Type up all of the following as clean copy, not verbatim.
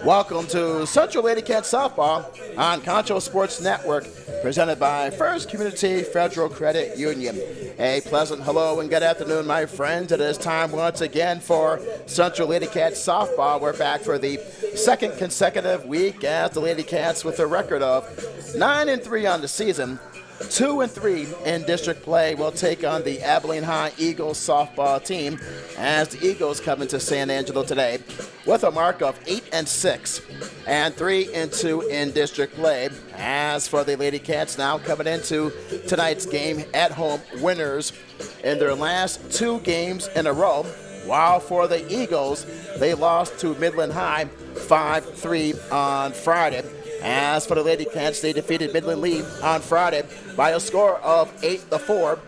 Welcome to Central Lady Cats Softball on Concho Sports Network, presented by First Community Federal Credit Union. A pleasant hello and good afternoon, my friends. It is time once again for Central Lady Cats Softball. We're back for the second consecutive week as the Lady Cats, with a record of 9-3 on the season, 2-3 in district play, will take on the Abilene High Eagles softball team as the Eagles come into San Angelo today with a mark of 8-6 and 3-2 in district play. As for the Lady Cats, now coming into tonight's game at home, winners in their last two games in a row, while for the Eagles, they lost to Midland High 5-3 on Friday. As for the Lady Cats, they defeated Midland Lee on Friday by a score of 8-4.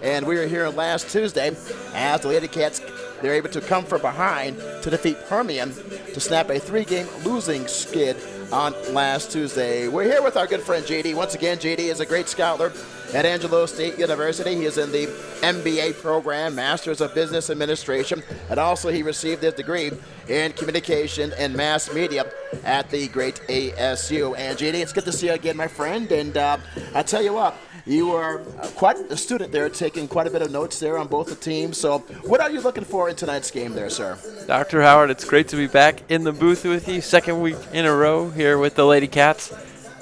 And we were here last Tuesday as the Lady Cats, they're able to come from behind to defeat Permian to snap a three-game losing skid on last Tuesday. We're here with our good friend JD. Once again, JD is a great scholar at Angelo State University. He is in the MBA program, Masters of Business Administration, and also he received his degree in Communication and Mass Media at the great ASU. And JD, it's good to see you again, my friend. And I tell you what, you are quite a student there, taking quite a bit of notes there on both the teams. So what are you looking for in tonight's game there, sir? Dr. Howard, it's great to be back in the booth with you, second week in a row here with the Lady Cats.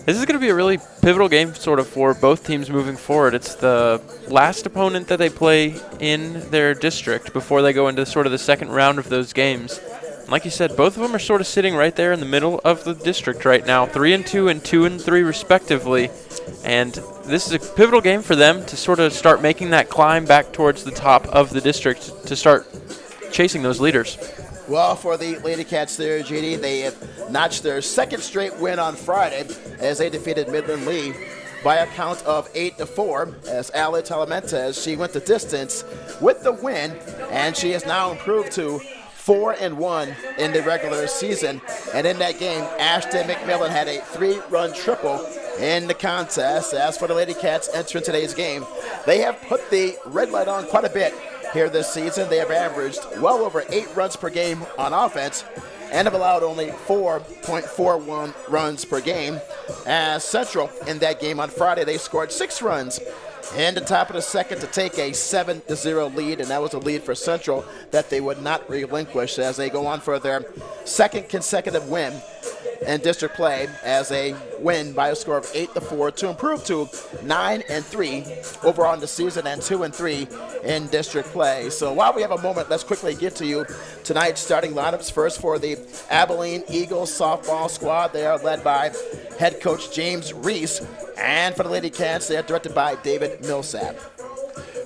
This is going to be a really pivotal game sort of for both teams moving forward. It's the last opponent that they play in their district before they go into sort of the second round of those games. And like you said, both of them are sort of sitting right there in the middle of the district right now, 3-2 and 2-3 respectively. And this is a pivotal game for them to sort of start making that climb back towards the top of the district to start chasing those leaders. Well, for the Lady Cats there, JD, they have notched their second straight win on Friday as they defeated Midland Lee by a count of 8-4 as Ali Talamentes, she went the distance with the win, and she has now improved to 4-1 in the regular season. And in that game, Ashton McMillan had a 3-run triple in the contest. As for the Lady Cats entering today's game, they have put the red light on quite a bit here this season. They have averaged well over 8 runs per game on offense and have allowed only 4.41 runs per game. As Central, in that game on Friday, they scored 6 runs in the top of the second to take a 7-0 lead, and that was a lead for Central that they would not relinquish as they go on for their second consecutive win in district play as they win by a score of 8-4 to improve to 9-3 overall in the season and 2-3 in district play. So while we have a moment, let's quickly get to you tonight's starting lineups. First for the Abilene Eagles softball squad, they are led by head coach James Reese, and for the Lady Cats, they are directed by David Millsap.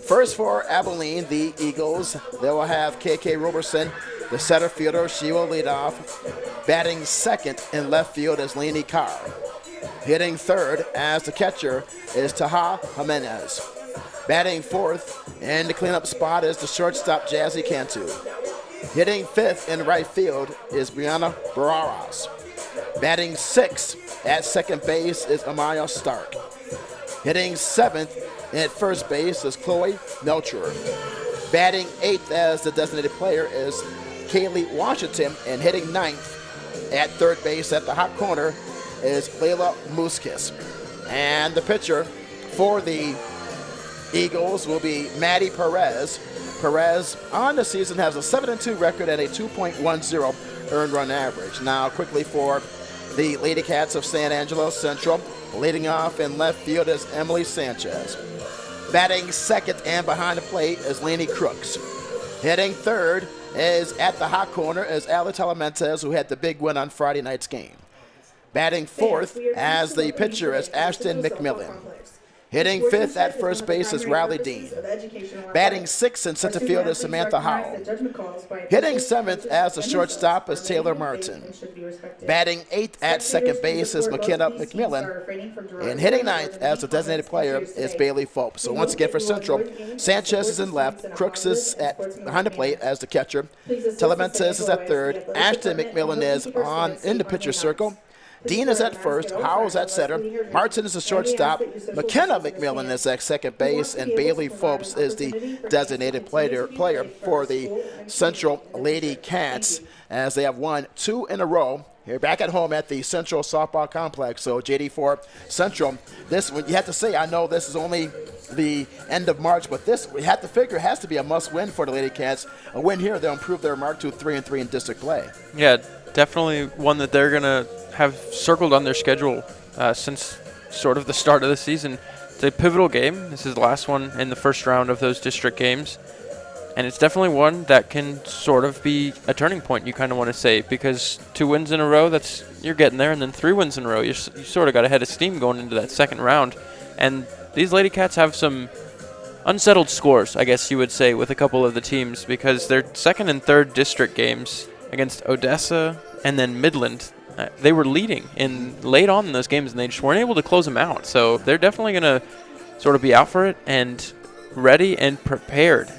First for Abilene, the Eagles, they will have KK Roberson, the center fielder. She will lead off. Batting second in left field is Lainey Carr. Hitting third as the catcher is Taha Jimenez. Batting fourth in the cleanup spot is the shortstop Jazzy Cantu. Hitting fifth in right field is Brianna Barraras. Batting sixth at second base is Amaya Stark. Hitting seventh at first base is Chloe Melcher. Batting eighth as the designated player is Kaylee Washington, and hitting ninth at third base at the hot corner is Layla Muskis. And the pitcher for the Eagles will be Maddie Perez. Perez on the season has a 7-2 record and a 2.10 earned run average. Now quickly for the Lady Cats of San Angelo Central, leading off in left field is Emily Sanchez. Batting second and behind the plate is Laney Crooks. Hitting third is at the hot corner is Ali Talamentes, who had the big win on Friday night's game. Batting fourth as the pitcher is Ashton McMillan. Hitting fifth at first base is Riley Dean. Batting sixth in center field is Samantha Howell. Hitting seventh as the shortstop is Taylor Martin. Batting eighth at second base is McKenna McMillan. And hitting ninth as the designated player is Bailey Phelps. So once again for Central, Sanchez is in left, Crooks is behind the plate as the catcher, Talamentes is at third, Ashton McMillan is in the pitcher circle. Dean is at first, Howell's at center, Martin is the shortstop, McKenna McMillan is at second base, and Bailey Phelps is the designated player for the Central Lady Cats, as they have won 2 in a row Here back at home at the Central Softball Complex. So JD for Central. This, you have to say, I know this is only the end of March, but this, we have to figure, has to be a must-win for the Lady Cats. A win here, they'll improve their mark to 3-3 in district play. Yeah, definitely one that they're going to have circled on their schedule since sort of the start of the season. It's a pivotal game. This is the last one in the first round of those district games. And it's definitely one that can sort of be a turning point, you kind of want to say, because 2 wins in a row, you're getting there, and then 3 wins in a row, you sort of got a head of steam going into that second round. And these Lady Cats have some unsettled scores, I guess you would say, with a couple of the teams, because their second and third district games against Odessa and then Midland, they were leading late on in those games, and they just weren't able to close them out. So they're definitely going to sort of be out for it and ready and prepared.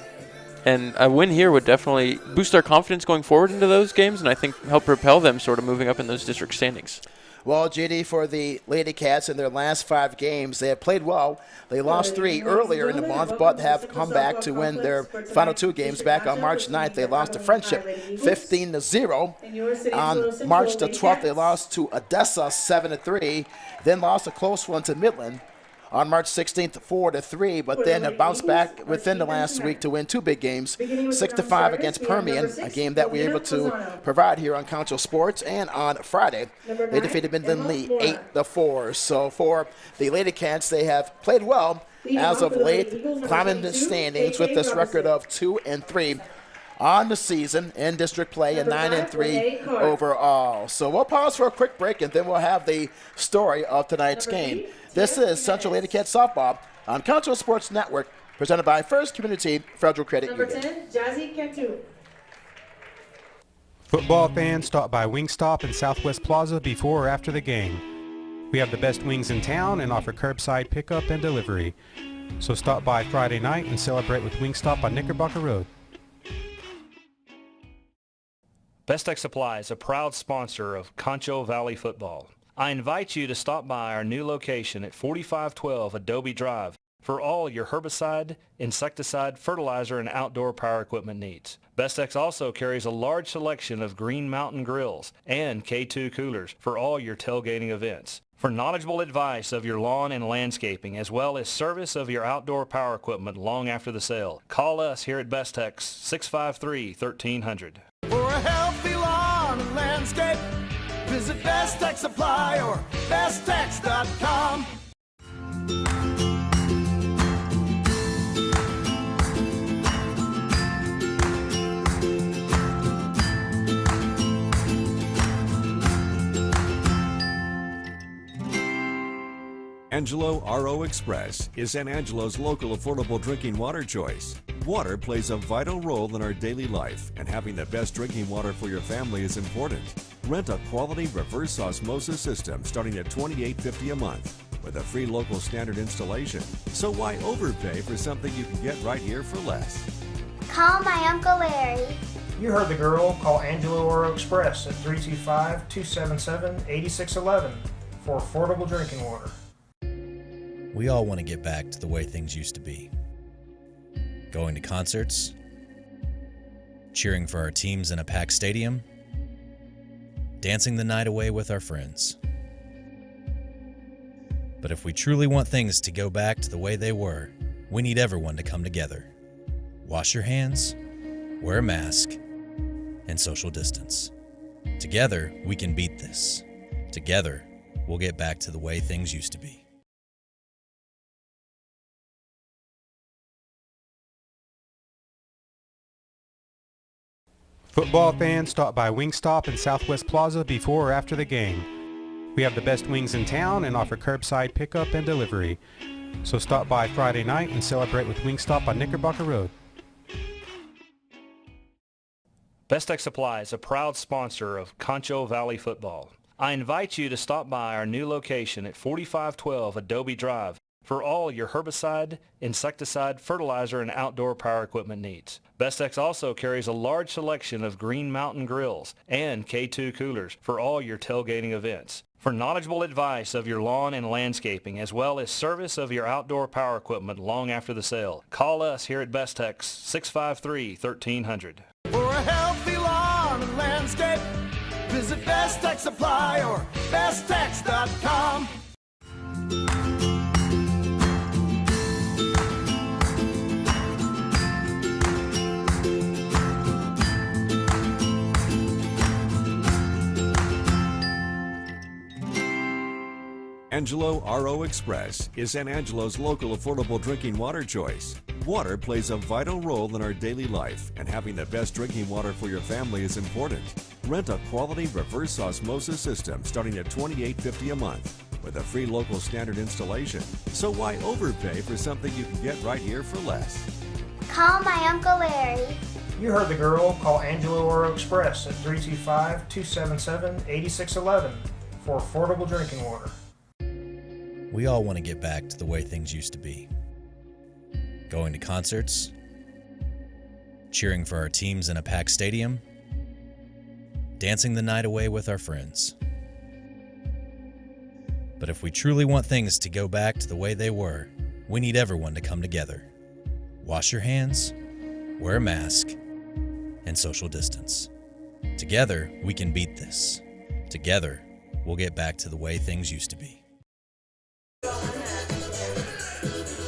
And a win here would definitely boost their confidence going forward into those games, and I think help propel them sort of moving up in those district standings. Well, JD, for the Lady Cats in their last 5 games, they have played well. They lost 3 earlier in the month, but have come back to win their final 2 games. Back on March 9th, they lost to Friendship 15-0. On March the 12th, they lost to Odessa 7-3, then lost a close one to Midland on March 16th, 4-3, but then have bounced back within the last week to win 2 big games, 6-5 against Permian, a game that we were able to provide here on Concho Sports. And on Friday, they defeated Midland Lee 8-4. So for the Lady Cats, they have played well as of late, climbing the standings with this record of 2-3 on the season in district play and 9-3 overall. So we'll pause for a quick break, and then we'll have the story of tonight's game. This is Central Lady Cats Softball on Concho Sports Network, presented by First Community Federal Credit Union. Number 10, Jazzy Cantu. Football fans, stop by Wingstop in Southwest Plaza before or after the game. We have the best wings in town and offer curbside pickup and delivery. So stop by Friday night and celebrate with Wingstop on Knickerbocker Road. Best Tech Supply is a proud sponsor of Concho Valley Football. I invite you to stop by our new location at 4512 Adobe Drive for all your herbicide, insecticide, fertilizer, and outdoor power equipment needs. Bestex also carries a large selection of Green Mountain grills and K2 coolers for all your tailgating events. For knowledgeable advice of your lawn and landscaping, as well as service of your outdoor power equipment long after the sale, call us here at Bestex 653-1300. For a healthy lawn and landscape, visit Best Tech Supply or besttech.com. Angelo RO Express is San Angelo's local affordable drinking water choice. Water plays a vital role in our daily life, and having the best drinking water for your family is important. Rent a quality reverse osmosis system starting at $28.50 a month with a free local standard installation. So why overpay for something you can get right here for less? Call my Uncle Larry. You heard the girl. Call Angelo RO Express at 325-277-8611 for affordable drinking water. We all want to get back to the way things used to be. Going to concerts, cheering for our teams in a packed stadium, dancing the night away with our friends. But if we truly want things to go back to the way they were, we need everyone to come together. Wash your hands, wear a mask, and social distance. Together, we can beat this. Together, we'll get back to the way things used to be. Football fans, stop by Wingstop in Southwest Plaza before or after the game. We have the best wings in town and offer curbside pickup and delivery. So stop by Friday night and celebrate with Wingstop on Knickerbocker Road. Best Tech Supply is a proud sponsor of Concho Valley Football. I invite you to stop by our new location at 4512 Adobe Drive for all your herbicide, insecticide, fertilizer, and outdoor power equipment needs. Bestex also carries a large selection of Green Mountain grills and K2 coolers for all your tailgating events. For knowledgeable advice of your lawn and landscaping, as well as service of your outdoor power equipment long after the sale, call us here at Bestex 653-1300. For a healthy lawn and landscape, Visit Best Tech Supply or besttechs.com. Angelo RO Express is San Angelo's local affordable drinking water choice. Water plays a vital role in our daily life, and having the best drinking water for your family is important. Rent a quality reverse osmosis system starting at $28.50 a month with a free local standard installation. So why overpay for something you can get right here for less? Call my Uncle Larry. You heard the girl. Call Angelo Oro Express at 325-277-8611 for affordable drinking water. We all want to get back to the way things used to be. Going to concerts, cheering for our teams in a packed stadium, dancing the night away with our friends. But if we truly want things to go back to the way they were, we need everyone to come together. Wash your hands, wear a mask, and social distance. Together, we can beat this. Together, we'll get back to the way things used to be.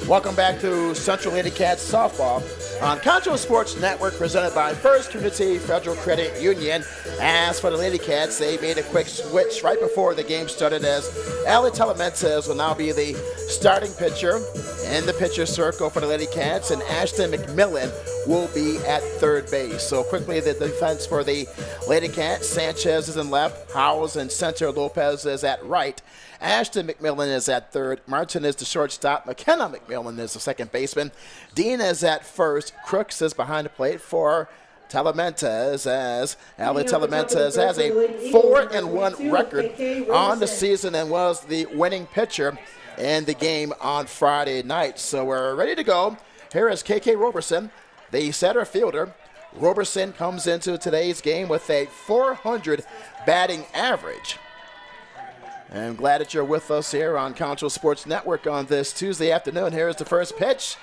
Welcome back to Central Lady Cats softball on Concho Sports Network, presented by First Community Federal Credit Union. As for the Lady Cats, they made a quick switch right before the game started, as Ali Telementes will now be the starting pitcher in the pitcher circle for the Lady Cats, and Ashton McMillan will be at third base. So quickly, the defense for the Lady Cats: Sanchez is in left, Howells in center, Lopez is at right, Ashton McMillan is at third, Martin is the shortstop, McKenna McMillan is the second baseman, Dean is at first, Crooks is behind the plate for Telementes, as Ali Telementes has a 4-1 record on the season and was the winning pitcher in the game on Friday night. So we're ready to go. Here is KK Roberson, the center fielder. Roberson comes into today's game with a .400 batting average. I'm glad that you're with us here on Concho Sports Network on this Tuesday afternoon. Here's the first pitch,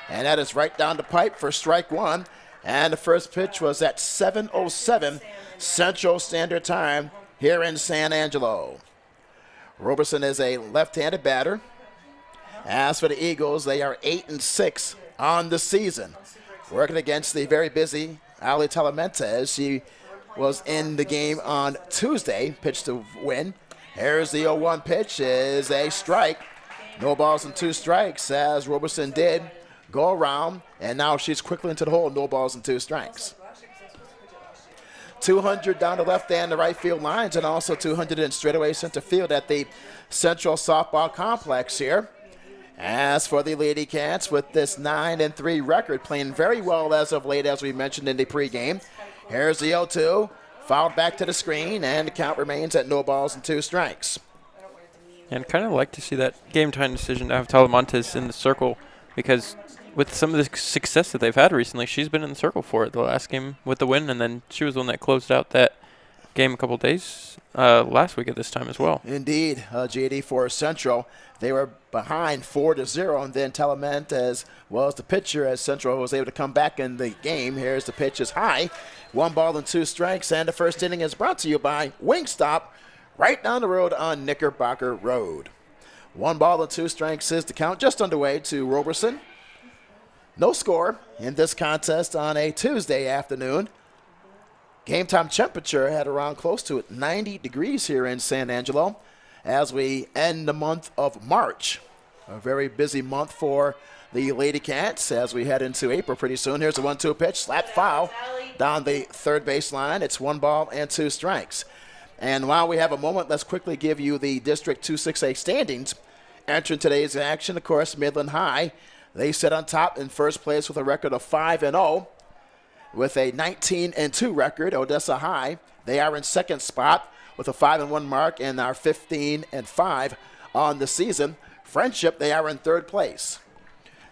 and that is right down the pipe for strike one. And the first pitch was at 7:07 Central Standard Time here in San Angelo. Roberson is a left-handed batter. As for the Eagles, they are 8-6 on the season, working against the very busy Ali Telementes. She was in the game on Tuesday, pitched to win. Here's the 0-1 pitch, is a strike. No balls and 2 strikes, as Roberson did go around, and now she's quickly into the hole. No balls and 2 strikes. 200 down the left and the right field lines, and also 200 in straightaway center field at the Central Softball Complex here. As for the Lady Cats, with this 9-3 record, playing very well as of late, as we mentioned in the pregame. Here's the 0-2, fouled back to the screen, and the count remains at no balls and 2 strikes. And kind of like to see that game time decision to have Talamantes in the circle, because with some of the success that they've had recently, she's been in the circle for it. The last game with the win, and then she was the one that closed out that game a couple days last week at this time as well. Indeed, JD, for Central. They were behind 4-0, and then Telementes was the pitcher as Central was able to come back in the game. Here's the pitch is high. 1 ball and 2 strikes, and the first inning is brought to you by Wingstop, right down the road on Knickerbocker Road. 1 ball and 2 strikes is the count, just underway to Roberson. No score in this contest on a Tuesday afternoon. Game time temperature had around close to 90 degrees here in San Angelo as we end the month of March. A very busy month for the Lady Cats as we head into April pretty soon. Here's a 1-2 pitch, slap foul down the third baseline. It's 1 ball and 2 strikes. And while we have a moment, let's quickly give you the District 2-6A standings. Entering today's action, of course, Midland High. They sit on top in first place with a record of 5-0. With a 19-2 record, Odessa High, they are in second spot with a 5-1 mark and are 15-5 on the season. Friendship, they are in third place.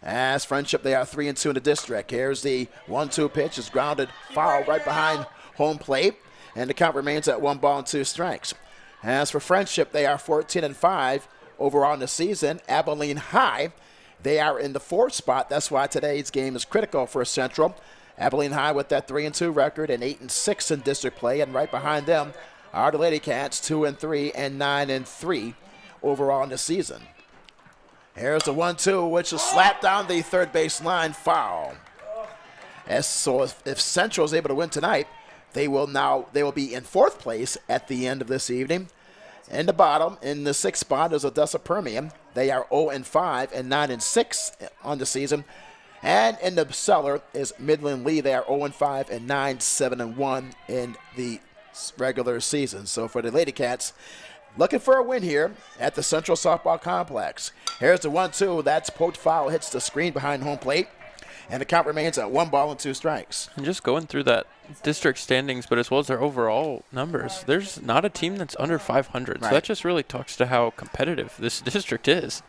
As Friendship, they are 3-2 in the district. Here's the 1-2 pitch, is grounded foul right behind home plate, and the count remains at 1 ball and 2 strikes. As for Friendship, they are 14-5 overall in the season. Abilene High, they are in the 4th spot. That's why today's game is critical for Central. Abilene High with that 3-2 record and 8-6 in district play, and right behind them are the Lady Cats, 2-3 and 9-3 overall in the season. Here's the 1-2, which is slapped down the third base line, foul. So if Central is able to win tonight, they will be in fourth place at the end of this evening. In the bottom, in the sixth spot, is Odessa Permian. They are 0-5 and 9-6 on the season. And in the cellar is Midland Lee. They are 0-5 and 9-7-1 in the regular season. So for the Lady Cats, looking for a win here at the Central Softball Complex. Here's the 1-2. That's poked foul, hits the screen behind home plate. And the count remains at 1 ball and 2 strikes. And just going through that district standings, but as well as their overall numbers, there's not a team that's under 500. Right. So that just really talks to how competitive this district is.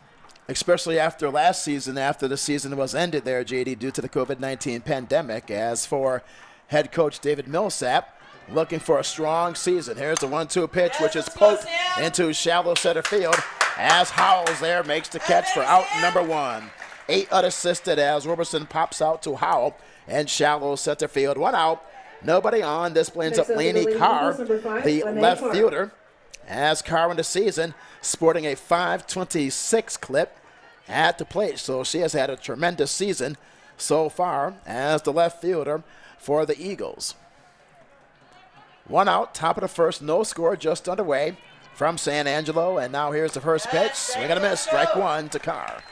Especially after last season, after the season was ended there, JD, due to the COVID-19 pandemic. As for head coach David Millsap, looking for a strong season. Here's the 1-2 pitch, which is poked into shallow center field as Howells there makes the catch for out number 1. 8 unassisted as Roberson pops out to Howell and shallow center field. 1 out, nobody on. This brings up Lainey Carr, the left fielder, as Carr in the season sporting a .526 clip at the plate. So she has had a tremendous season so far as the left fielder for the Eagles. 1 out, top of the first, no score, just underway from San Angelo. And now here's the first pitch. Swing and a miss, strike 1 to Carr.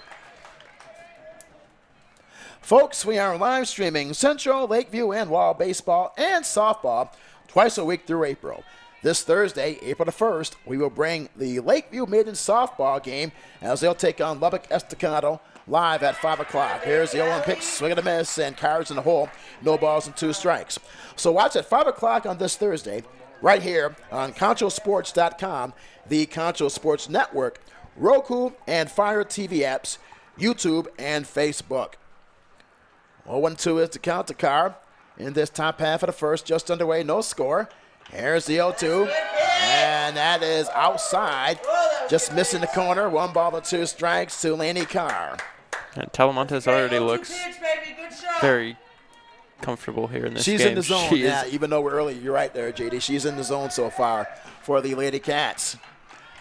Folks, we are live streaming Central, Lakeview, and Wall baseball and softball twice a week through April. This Thursday, April the 1st, we will bring the Lakeview Maiden softball game as they'll take on Lubbock Estacado live at 5 o'clock. Here's the 0-1 pitch, swing and a miss, and Carr's in the hole. No balls and 2 strikes. So watch at 5 o'clock on this Thursday, right here on ConchoSports.com, the Concho Sports Network, Roku and Fire TV apps, YouTube, and Facebook. 0-2 is the count to Carr in this top half of the first, just underway, no score. Here's the 0-2, and that is outside, just missing the corner. 1 ball and 2 strikes to Lainey Carr. And Talamantes already looks very comfortable here in this game. She's in the zone, even though we're early. You're right there, JD. She's in the zone so far for the Lady Cats.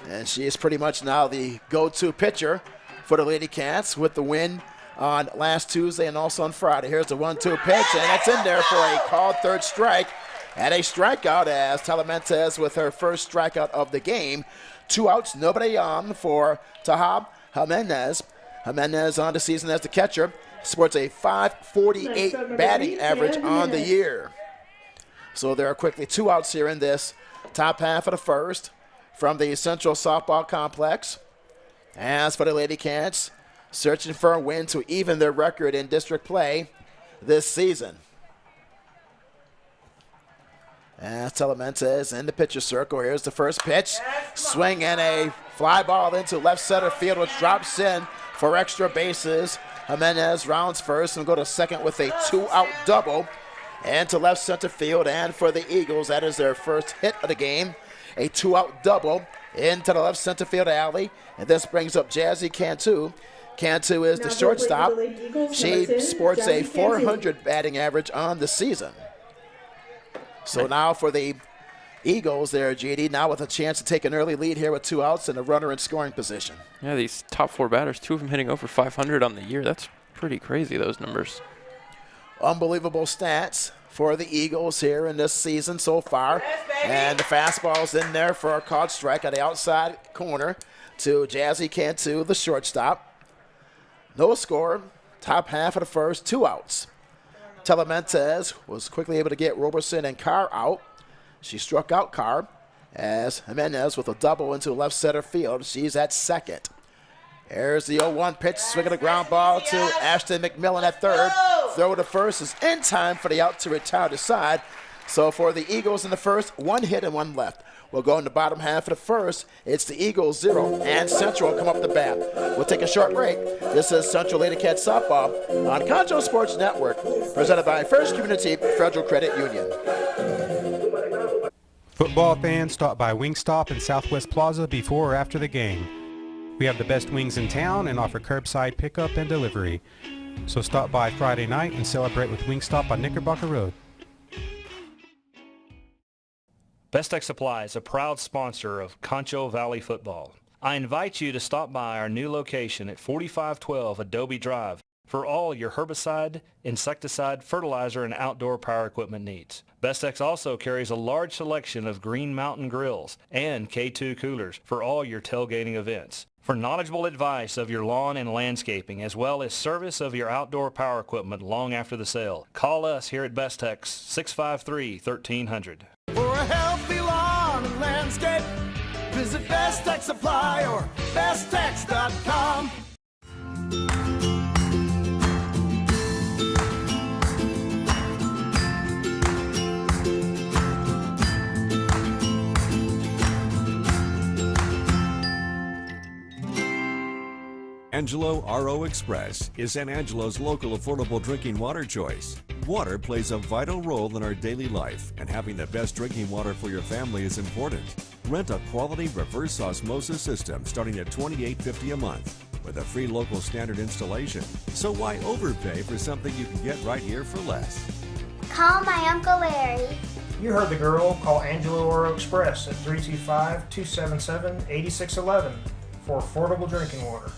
And she is pretty much now the go-to pitcher for the Lady Cats with the win on last Tuesday and also on Friday. Here's the 1-2 pitch, and that's in there for a called third strike and a strikeout as Talamantes with her first strikeout of the game. 2 outs, nobody on for Tahab Jimenez. Jimenez on the season as the catcher. Sports a .548 batting average on the year. So there are quickly 2 outs here in this top half of the first from the Central Softball Complex. As for the Lady Cats, searching for a win to even their record in district play this season. As Talamantes in the pitcher circle, here's the first pitch. Swing and a fly ball into left center field, which drops in for extra bases. Jimenez rounds first and go to second with a 2-out double. And to left center field, and for the Eagles, that is their first hit of the game. A 2-out double into the left center field alley. And this brings up Jazzy Cantu. Cantu is the shortstop. She sports a .400 batting average on the season. So now for the Eagles there, JD, now with a chance to take an early lead here with 2 outs and a runner in scoring position. Yeah, these top 4 batters, 2 of them hitting over .500 on the year. That's pretty crazy, those numbers. Unbelievable stats for the Eagles here in this season so far. And the fastball's in there for a called strike on the outside corner to Jazzy Cantu, the shortstop. No score, top half of the first, 2 outs. Talamantes was quickly able to get Roberson and Carr out. She struck out Carr as Jimenez with a double into left center field. She's at second. Here's the 0-1 pitch, swinging a ground ball to Ashton McMillan at third. Throw to first is in time for the out to retire to side. So for the Eagles in the first, 1 hit and 1 left. We'll go in the bottom half of the first. It's the Eagles 0 and Central come up the bat. We'll take a short break. This is Central Lady Cat Softball on Concho Sports Network, presented by First Community Federal Credit Union. Football fans, stop by Wingstop in Southwest Plaza before or after the game. We have the best wings in town and offer curbside pickup and delivery. So stop by Friday night and celebrate with Wingstop on Knickerbocker Road. Best Tech Supply is a proud sponsor of Concho Valley Football. I invite you to stop by our new location at 4512 Adobe Drive for all your herbicide, insecticide, fertilizer, and outdoor power equipment needs. Bestex also carries a large selection of Green Mountain grills and K2 coolers for all your tailgating events. For knowledgeable advice of your lawn and landscaping, as well as service of your outdoor power equipment long after the sale, call us here at Bestex 653-1300. For a healthy lawn and landscape, visit Best Tech Supply or besttech.com. Angelo RO Express is San Angelo's local affordable drinking water choice. Water plays a vital role in our daily life, and having the best drinking water for your family is important. Rent a quality reverse osmosis system starting at $28.50 a month with a free local standard installation. So why overpay for something you can get right here for less? Call my Uncle Larry. You heard the girl. Call Angelo Oro Express at 325-277-8611 for affordable drinking water.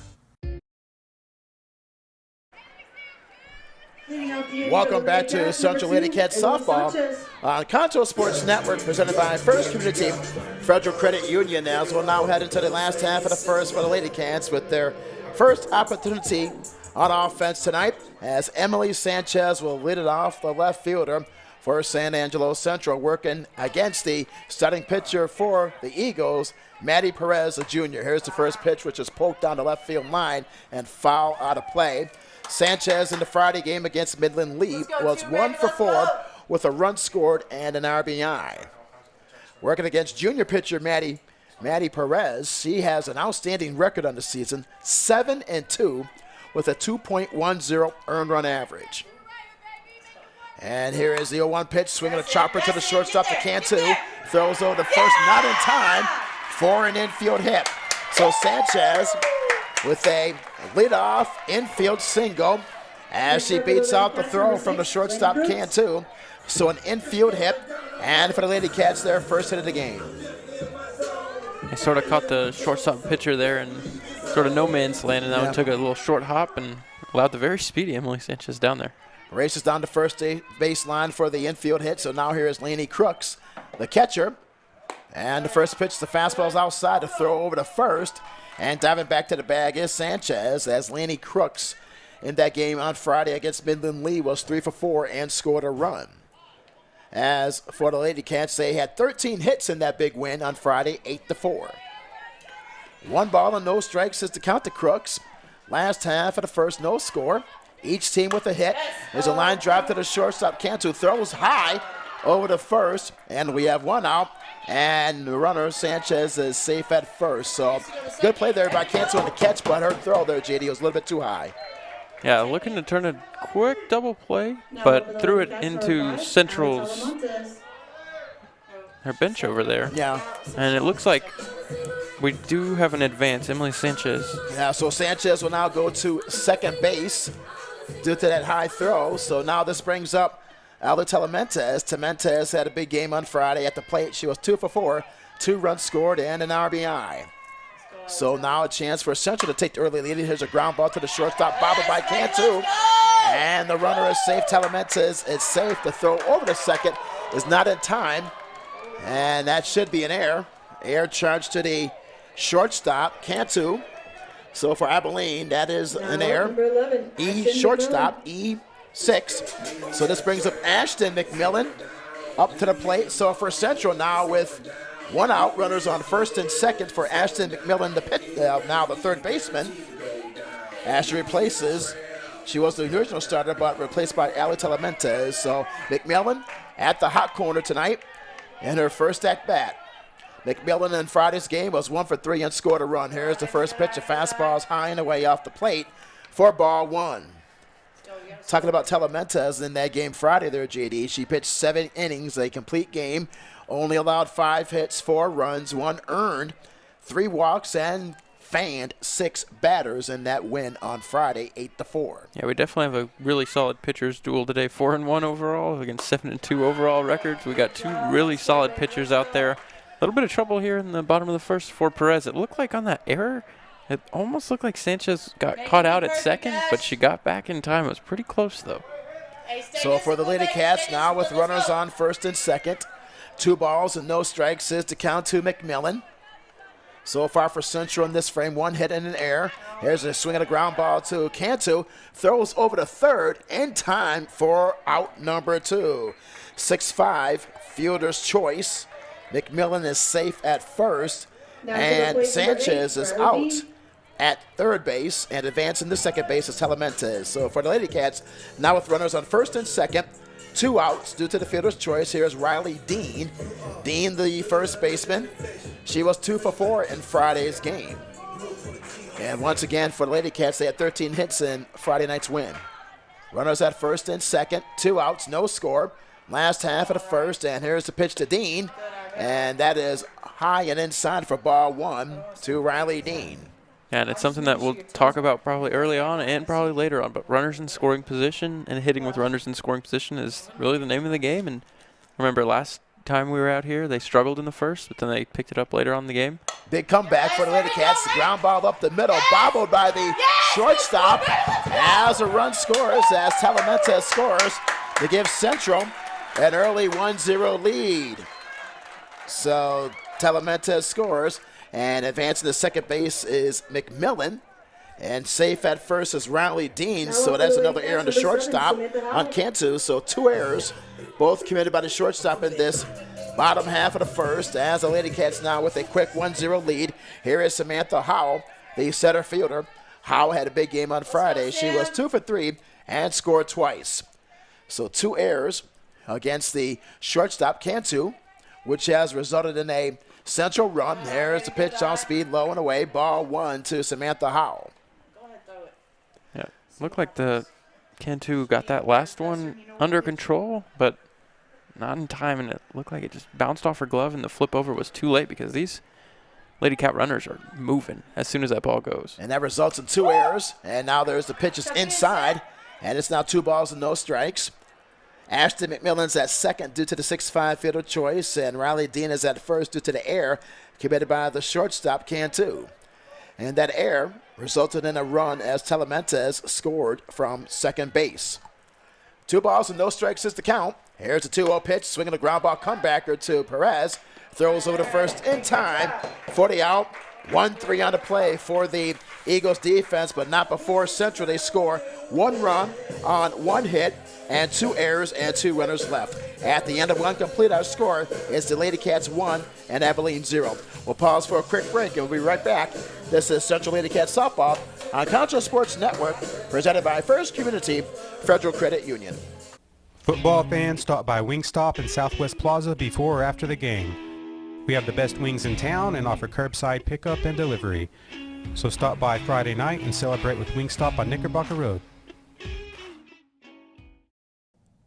Welcome back to Central Lady Cats Softball on Concho Sports Network, presented by First Community Federal Credit Union. As we'll now head into the last half of the first for the Lady Cats with their first opportunity on offense tonight, as Emily Sanchez will lead it off, the left fielder for San Angelo Central, working against the starting pitcher for the Eagles, Maddie Perez, a junior. Here's the first pitch, which is poked down the left field line and foul out of play. Sanchez in the Friday game against Midland Lee was 1 for 4 with a run scored and an RBI. Working against junior pitcher Maddie Perez, she has an outstanding record on the season, 7-2 with a 2.10 earned run average. And here is the 0-1 pitch, swinging a chopper to the shortstop to Cantu. Throws over to first, not in time for an infield hit. So Sanchez with a leadoff infield single as she beats out the throw from the shortstop Cantu. So an infield hit, and for the Lady Cats, their first hit of the game. They sort of caught the shortstop pitcher there in sort of no man's land, and now took a little short hop and allowed the very speedy Emily Sanchez down there. Races down to first baseline for the infield hit. So now here is Lainey Crooks, the catcher. And the first pitch, the fastball is outside to throw over to first. And diving back to the bag is Sanchez, as Lainey Crooks in that game on Friday against Midland Lee was 3 for 4 and scored a run. As for the Lady Cats, they had 13 hits in that big win on Friday, 8-4. 1 ball and no strikes is the count to Crooks. Last half of the first, no score. Each team with a hit. There's a line drive to the shortstop. Cantu throws high over to first, and we have 1 out. And the runner, Sanchez, is safe at first. So good play there by Cantu on the catch, but her throw there, JD, was a little bit too high. Yeah, looking to turn a quick double play, but threw it into Central's her bench over there. Yeah. And it looks like we do have an advance, Emily Sanchez. Yeah, so Sanchez will now go to second base due to that high throw. So now this brings up Alda Telementez. Telementez had a big game on Friday at the plate. She was 2 for 4, 2 runs scored, and an RBI. So now a chance for Central to take the early lead. Here's a ground ball to the shortstop, bobbled by Cantu. And the runner is safe. Telementez is safe. The throw over to second is not in time. And that should be an error. Air charge to the shortstop, Cantu. So for Abilene, that is an error. Shortstop, E6. So this brings up Ashton McMillan up to the plate. So for Central now with 1 out, runners on first and second for Ashton McMillan, now the third baseman. Ashton replaces, she was the original starter, but replaced by Ali Telementez. So McMillan at the hot corner tonight in her first at bat. McMillan in Friday's game was 1 for 3 and scored a run. Here's the first pitch. A fastball is high and away off the plate for ball 1. Talking about Telementez in that game Friday there, JD. She pitched 7 innings, a complete game. Only allowed 5 hits, 4 runs, 1 earned, 3 walks, and fanned 6 batters in that win on Friday, 8-4. Yeah, we definitely have a really solid pitchers duel today. 4-1 overall against 7-2 overall records. We got 2 really solid pitchers out there. A little bit of trouble here in the bottom of the first for Perez. It looked like on that error, it almost looked like Sanchez got caught out at second, but she got back in time. It was pretty close, though. So for the Lady Cats, now with runners on first and second, 2 balls and no strikes is to count to McMillan. So far for Central in this frame, 1 hit and an error. Here's a swing and a ground ball to Cantu. Throws over to third in time for out number 2. 6-5, fielder's choice. McMillan is safe at first, and Sanchez is out at third base, and advancing to second base is Telementes. So for the Lady Cats, now with runners on first and second, 2 outs due to the fielder's choice. Here's Riley Dean. Dean, the first baseman. She was 2 for 4 in Friday's game. And once again, for the Lady Cats, they had 13 hits in Friday night's win. Runners at first and second, 2 outs, no score. Last half of the first, and here's the pitch to Dean. And that is high and inside for ball 1 to Riley Dean. And it's something that we'll talk about probably early on and probably later on. But runners in scoring position and hitting with runners in scoring position is really the name of the game. And remember last time we were out here, they struggled in the first, but then they picked it up later on in the game. Big comeback for the Lady Cats. Ground ball up the middle, bobbled by the shortstop as a run scores, as Telementes scores to give Central an early 1-0 lead. So Telementes scores. And advancing to second base is McMillan. And safe at first is Riley Dean. So that's another error on the shortstop on Cantu. So 2 errors, both committed by the shortstop in this bottom half of the first. As the Lady Cats now with a quick 1-0 lead. Here is Samantha Howell, the center fielder. Howell had a big game on Friday. She was 2 for 3 and scored twice. So 2 errors against the shortstop, Cantu, which has resulted in a Central run. There's the pitch off speed, low and away. Ball 1 to Samantha Howell. Yeah, looked like the Cantu got that last one under control, but not in time, and it looked like it just bounced off her glove, and the flip over was too late because these Lady Cat runners are moving as soon as that ball goes. And that results in 2 errors, and now there's the pitches inside, and it's now 2 balls and no strikes. Ashton McMillan's at second due to the 6-5 fielder choice, and Riley Dean is at first due to the error committed by the shortstop, Cantu. And that error resulted in a run as Telementes scored from second base. 2 balls and no strikes is the count. Here's the 2-0 pitch, swinging the ground ball comebacker to Perez. Throws over to first in time for the out. 1-3 on the play for the Eagles defense, but not before Central. They score 1 run on 1 hit and 2 errors and 2 runners left. At the end of 1 complete, our score is the Lady Cats 1 and Abilene 0. We'll pause for a quick break and we'll be right back. This is Central Lady Cats Softball on Concho Sports Network, presented by First Community Federal Credit Union. Football fans, stop by Wingstop in Southwest Plaza before or after the game. We have the best wings in town and offer curbside pickup and delivery. So stop by Friday night and celebrate with Wingstop on Knickerbocker Road.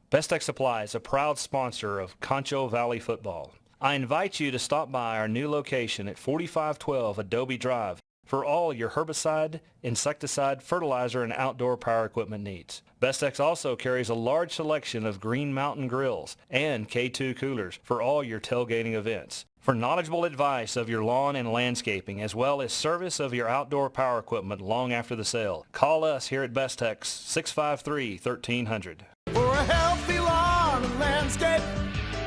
Best Tech Supply is a proud sponsor of Concho Valley Football. I invite you to stop by our new location at 4512 Adobe Drive for all your herbicide, insecticide, fertilizer, and outdoor power equipment needs. Bestex also carries a large selection of Green Mountain grills and K2 coolers for all your tailgating events. For knowledgeable advice of your lawn and landscaping, as well as service of your outdoor power equipment long after the sale, call us here at Bestex, 653-1300. For a healthy lawn and landscape,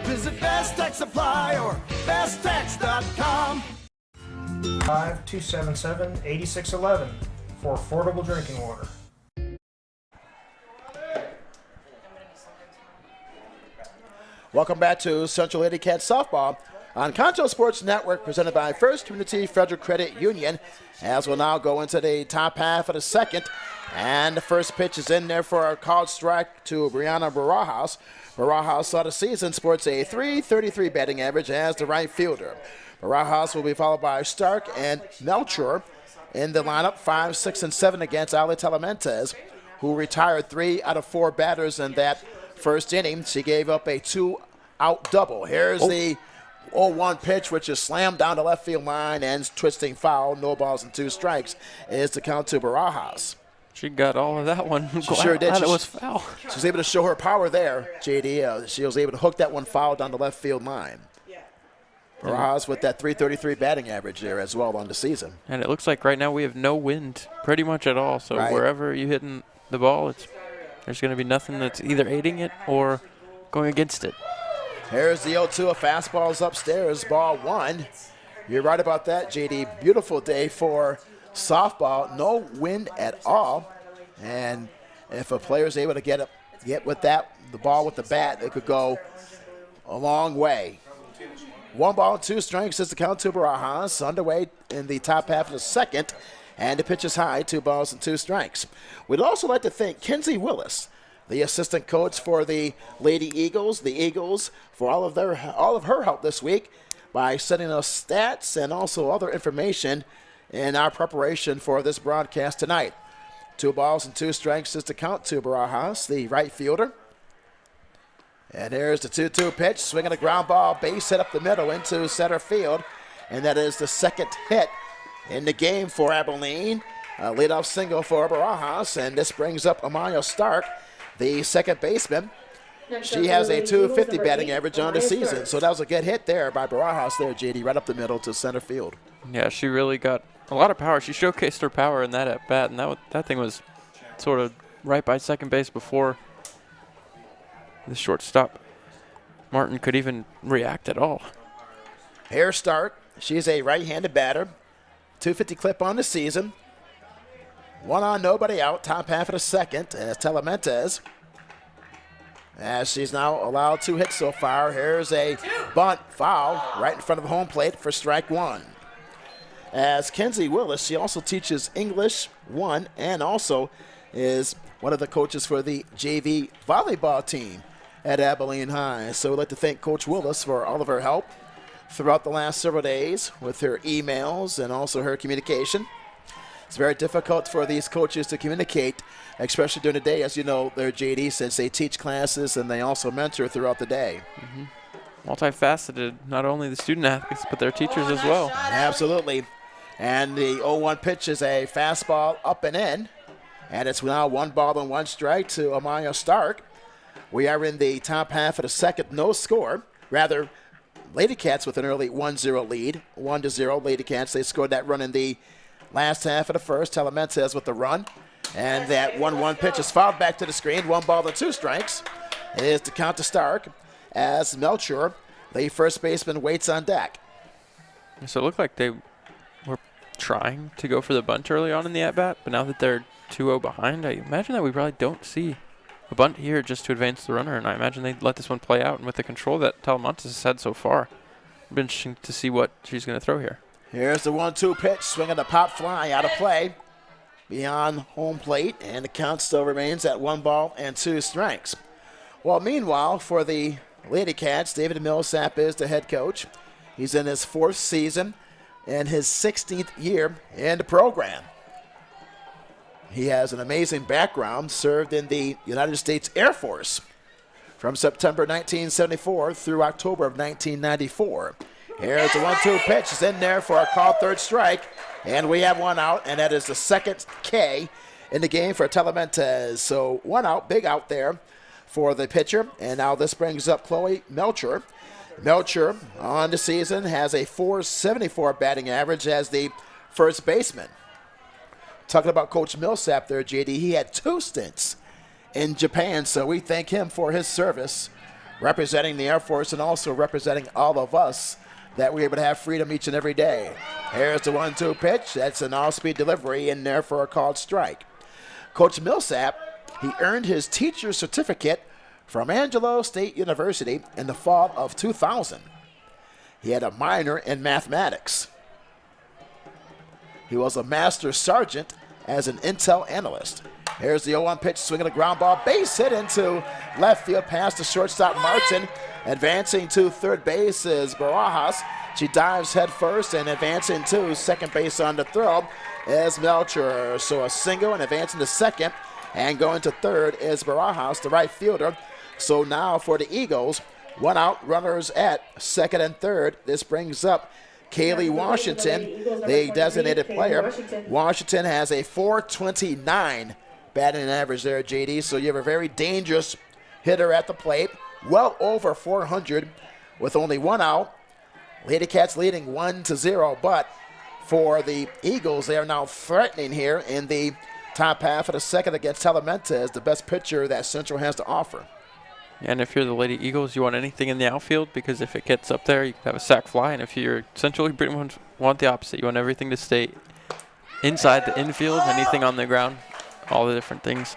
visit Best Tech Supply or besttex.com. 5277-8611 for affordable drinking water. Welcome back to Central Lady Cats Softball on Concho Sports Network, presented by First Community Federal Credit Union, as we'll now go into the top half of the second. And the first pitch is in there for a called strike to Brianna Barajas. Barajas saw the season, sports a .333 batting average as the right fielder. Barajas will be followed by Stark and Melchor in the lineup, 5, 6, and 7 against Ali Telementes, who retired 3 out of 4 batters in that first inning. She gave up a 2-out double. Here's the 0-1 pitch, which is slammed down the left field line and twisting foul. No balls and 2 strikes is the count to Barajas. She got all of that one. She sure did. It was foul. She was able to show her power there, JD. She was able to hook that one foul down the left field line. Barajas with that .333 batting average there as well on the season. And it looks like right now we have no wind pretty much at all. So wherever you're hitting the ball, there's going to be nothing that's either aiding it or going against it. Here's the 0-2. A fastball's upstairs. Ball 1. You're right about that, JD. Beautiful day for softball. No wind at all. And if a player's able to get with the ball with the bat, it could go a long way. 1 ball and 2 strikes is the count to Barajas. Underway in the top half of the second. And the pitch is high, 2 balls and 2 strikes. We'd also like to thank Kenzie Willis, the assistant coach for the Lady Eagles. The Eagles for all of her help this week by sending us stats and also other information in our preparation for this broadcast tonight. 2 balls and 2 strikes is the count to Barajas, the right fielder. And here's the 2-2 pitch, swinging a ground ball, base hit up the middle into center field. And that is the second hit in the game for Abilene. A leadoff single for Barajas, and this brings up Amaya Stark, the second baseman. She has a .250 batting average on the season, so that was a good hit there by Barajas there, JD, right up the middle to center field. Yeah, she really got a lot of power. She showcased her power in that at bat, and that thing was sort of right by second base before the shortstop Martin could even react at all. Here's Stark. She's a right-handed batter. .250 clip on the season. 1 on, nobody out. Top half of the second as Telementez. As she's now allowed 2 hits so far. Here's a bunt foul right in front of home plate for strike 1. As Kenzie Willis, she also teaches English 1 and also is one of the coaches for the JV volleyball team at Abilene High. So we'd like to thank Coach Willis for all of her help throughout the last several days with her emails and also her communication. It's very difficult for these coaches to communicate, especially during the day. As you know, they're JD since they teach classes and they also mentor throughout the day. Multifaceted, not only the student athletes, but their teachers as well. Absolutely. And the 0-1 pitch is a fastball up and in. And it's now 1 ball and 1 strike to Amaya Stark. We are in the top half of the second, no score. Rather, Lady Cats with an early 1-0 lead. 1-0 Lady Cats. They scored that run in the last half of the first. Telementez with the run. And that 1-1 pitch is fouled back to the screen. 1 ball and 2 strikes is to count to Stark as Melcher, the first baseman, waits on deck. So it looked like they were trying to go for the bunt early on in the at-bat, but now that they're 2-0 behind, I imagine that we probably don't see a bunt here just to advance the runner, and I imagine they'd let this one play out. And with the control that Talamantes has had so far, it'll be interesting to see what she's going to throw here. Here's the 1-2 pitch, swinging the pop fly out of play beyond home plate, and the count still remains at 1 ball and 2 strikes. Well, meanwhile, for the Lady Cats, David Millsap is the head coach. He's in his 4th season and his 16th year in the program. He has an amazing background, served in the United States Air Force from September 1974 through October of 1994. Here's the 1-2 pitch. It's in there for a called 3rd strike, and we have 1 out, and that is the second K in the game for Telementez. So 1 out, big out there for the pitcher, and now this brings up Chloe Melcher. Melcher on the season has a .474 batting average as the first baseman. Talking about Coach Millsap there, JD, he had 2 stints in Japan, so we thank him for his service representing the Air Force and also representing all of us that we're able to have freedom each and every day. Here's the 1-2 pitch. That's an all-speed delivery in there for a called strike. Coach Millsap, he earned his teacher's certificate from Angelo State University in the fall of 2000. He had a minor in mathematics. He was a master sergeant as an intel analyst. Here's the 0-1 pitch, swinging a ground ball, base hit into left field past the shortstop Martin. Advancing to third base is Barajas. She dives head first, and advancing to second base on the throw is Melcher. So a single and advancing to second, and going to third is Barajas, the right fielder. So now for the Eagles, 1 out, runners at second and third. This brings up Kaylee Washington, the designated player. Washington has a .429 batting average there, JD, so you have a very dangerous hitter at the plate, well over 400 with only 1 out. Lady Cats leading 1-0, but for the Eagles, they are now threatening here in the top half of the second against Telemente, the best pitcher that Central has to offer. And if you're the Lady Eagles, you want anything in the outfield, because if it gets up there, you can have a sac fly. And if you're Central, you pretty much want the opposite. You want everything to stay inside the infield, anything on the ground, all the different things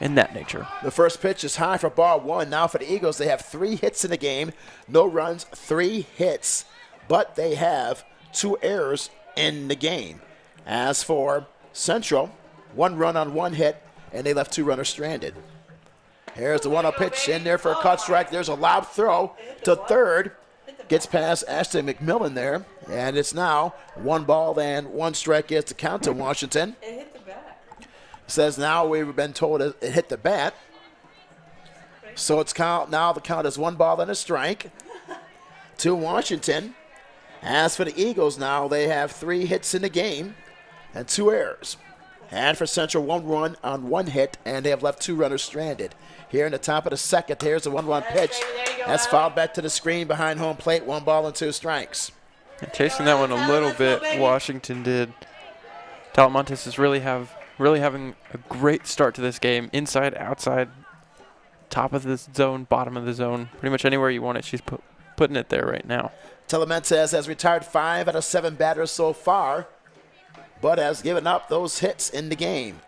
in that nature. The first pitch is high for ball 1. Now for the Eagles, they have 3 hits in the game. No runs, 3 hits. But they have 2 errors in the game. As for Central, 1 run on 1 hit, and they left 2 runners stranded. Here's the 1-0 pitch in there for a cut strike. There's a lob throw to third. Gets past Ashton McMillan there. And it's now 1 ball and 1 strike is the count to Washington. It hit the bat. Says now we've been told it hit the bat. So it's count now. The count is 1 ball and a strike to Washington. As for the Eagles now, they have 3 hits in the game and 2 errors. And for Central, 1 run on 1 hit, and they have left 2 runners stranded. Here in the top of the second, here's the 1-1 pitch. That's fouled back to the screen behind home plate. 1 ball and 2 strikes. And chasing that one a little bit, Washington did. Talamantes is really having a great start to this game. Inside, outside, top of the zone, bottom of the zone. Pretty much anywhere you want it, she's putting it there right now. Telemente has retired 5 out of 7 batters so far, but has given up those hits in the game.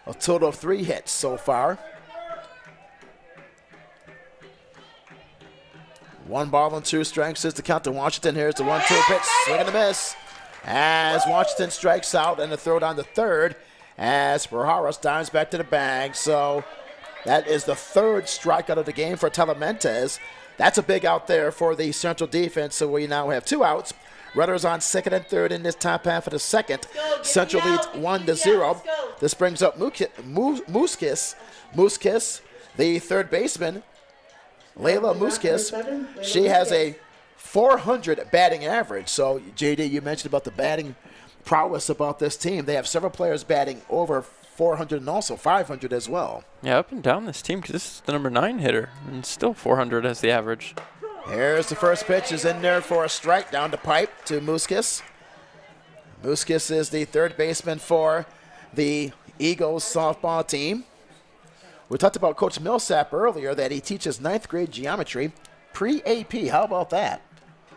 A total of 3 hits so far. 1 ball and 2 strikes is the count to Washington. Here's the 1-2 pitch, swing and a miss. As Washington strikes out and a throw down to third, as Raharas dives back to the bag. So that is the 3rd strikeout of the game for Telemente. That's a big out there for the Central defense. So we now have 2 outs. Runners on second and third in this top half of the second. Central leads 1-0. This brings up Muskis, the third baseman. Layla Muskis, she has a .400 batting average. So, JD, you mentioned about the batting prowess about this team. They have several players batting over .400 and also .500 as well. Yeah, up and down this team, because this is the number 9 hitter, and still .400 as the average. Here's the first pitch, is in there for a strike down the pipe to Muskis. Muskis is the third baseman for the Eagles softball team. We talked about Coach Millsap earlier, that he teaches 9th grade geometry pre-AP. How about that?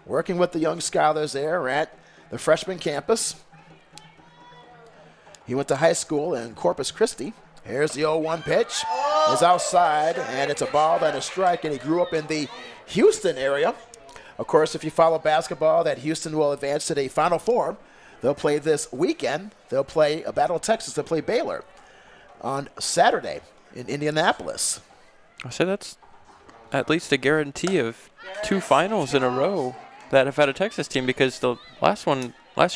Working with the young scholars there at the freshman campus. He went to high school in Corpus Christi. Here's the 0-1 pitch. It's outside, and it's a ball and a strike, and he grew up in the Houston area. Of course, if you follow basketball, that Houston will advance to the Final Four. They'll play this weekend. They'll play a Battle of Texas. They'll play Baylor on Saturday in Indianapolis. I say that's at least a guarantee of 2 finals in a row that have had a Texas team, because the last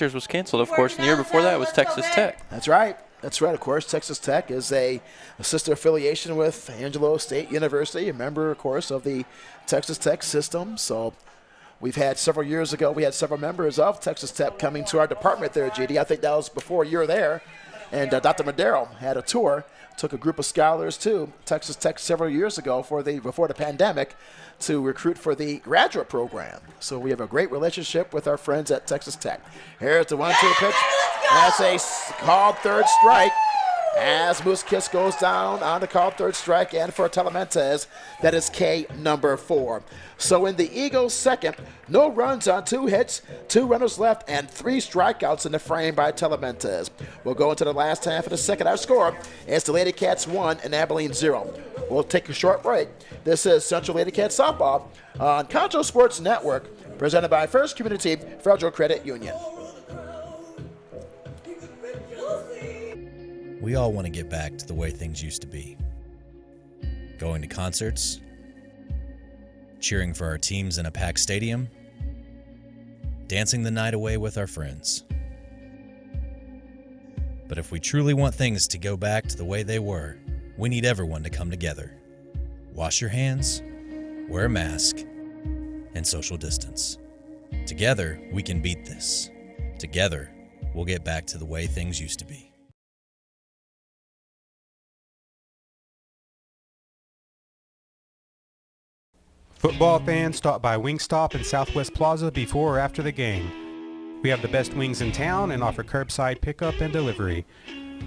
year's was canceled, of course, and the year before that was Texas Tech. That's right. That's right, of course. Texas Tech is a sister affiliation with Angelo State University, a member, of course, of the Texas Tech system. So we've had several years ago, we had several members of Texas Tech coming to our department there, JD. I think that was before you were there. And Dr. Madero had a tour, took a group of scholars to Texas Tech several years ago before the pandemic to recruit for the graduate program. So we have a great relationship with our friends at Texas Tech. Here's the 1-2 pitch. That's a called 3rd strike as Muskis goes down on the called 3rd strike, and for Telemente, that is K number 4. So in the Eagles' second, no runs on 2 hits, 2 runners left, and 3 strikeouts in the frame by Telemente. We'll go into the last half of the second. Our score is the Lady Cats 1 and Abilene 0. We'll take a short break. This is Central Lady Cats Softball on Concho Sports Network, presented by First Community Federal Credit Union. We all want to get back to the way things used to be. Going to concerts, cheering for our teams in a packed stadium, dancing the night away with our friends. But if we truly want things to go back to the way they were, we need everyone to come together. Wash your hands, wear a mask, and social distance. Together, we can beat this. Together, we'll get back to the way things used to be. Football fans, stop by Wingstop in Southwest Plaza before or after the game. We have the best wings in town and offer curbside pickup and delivery.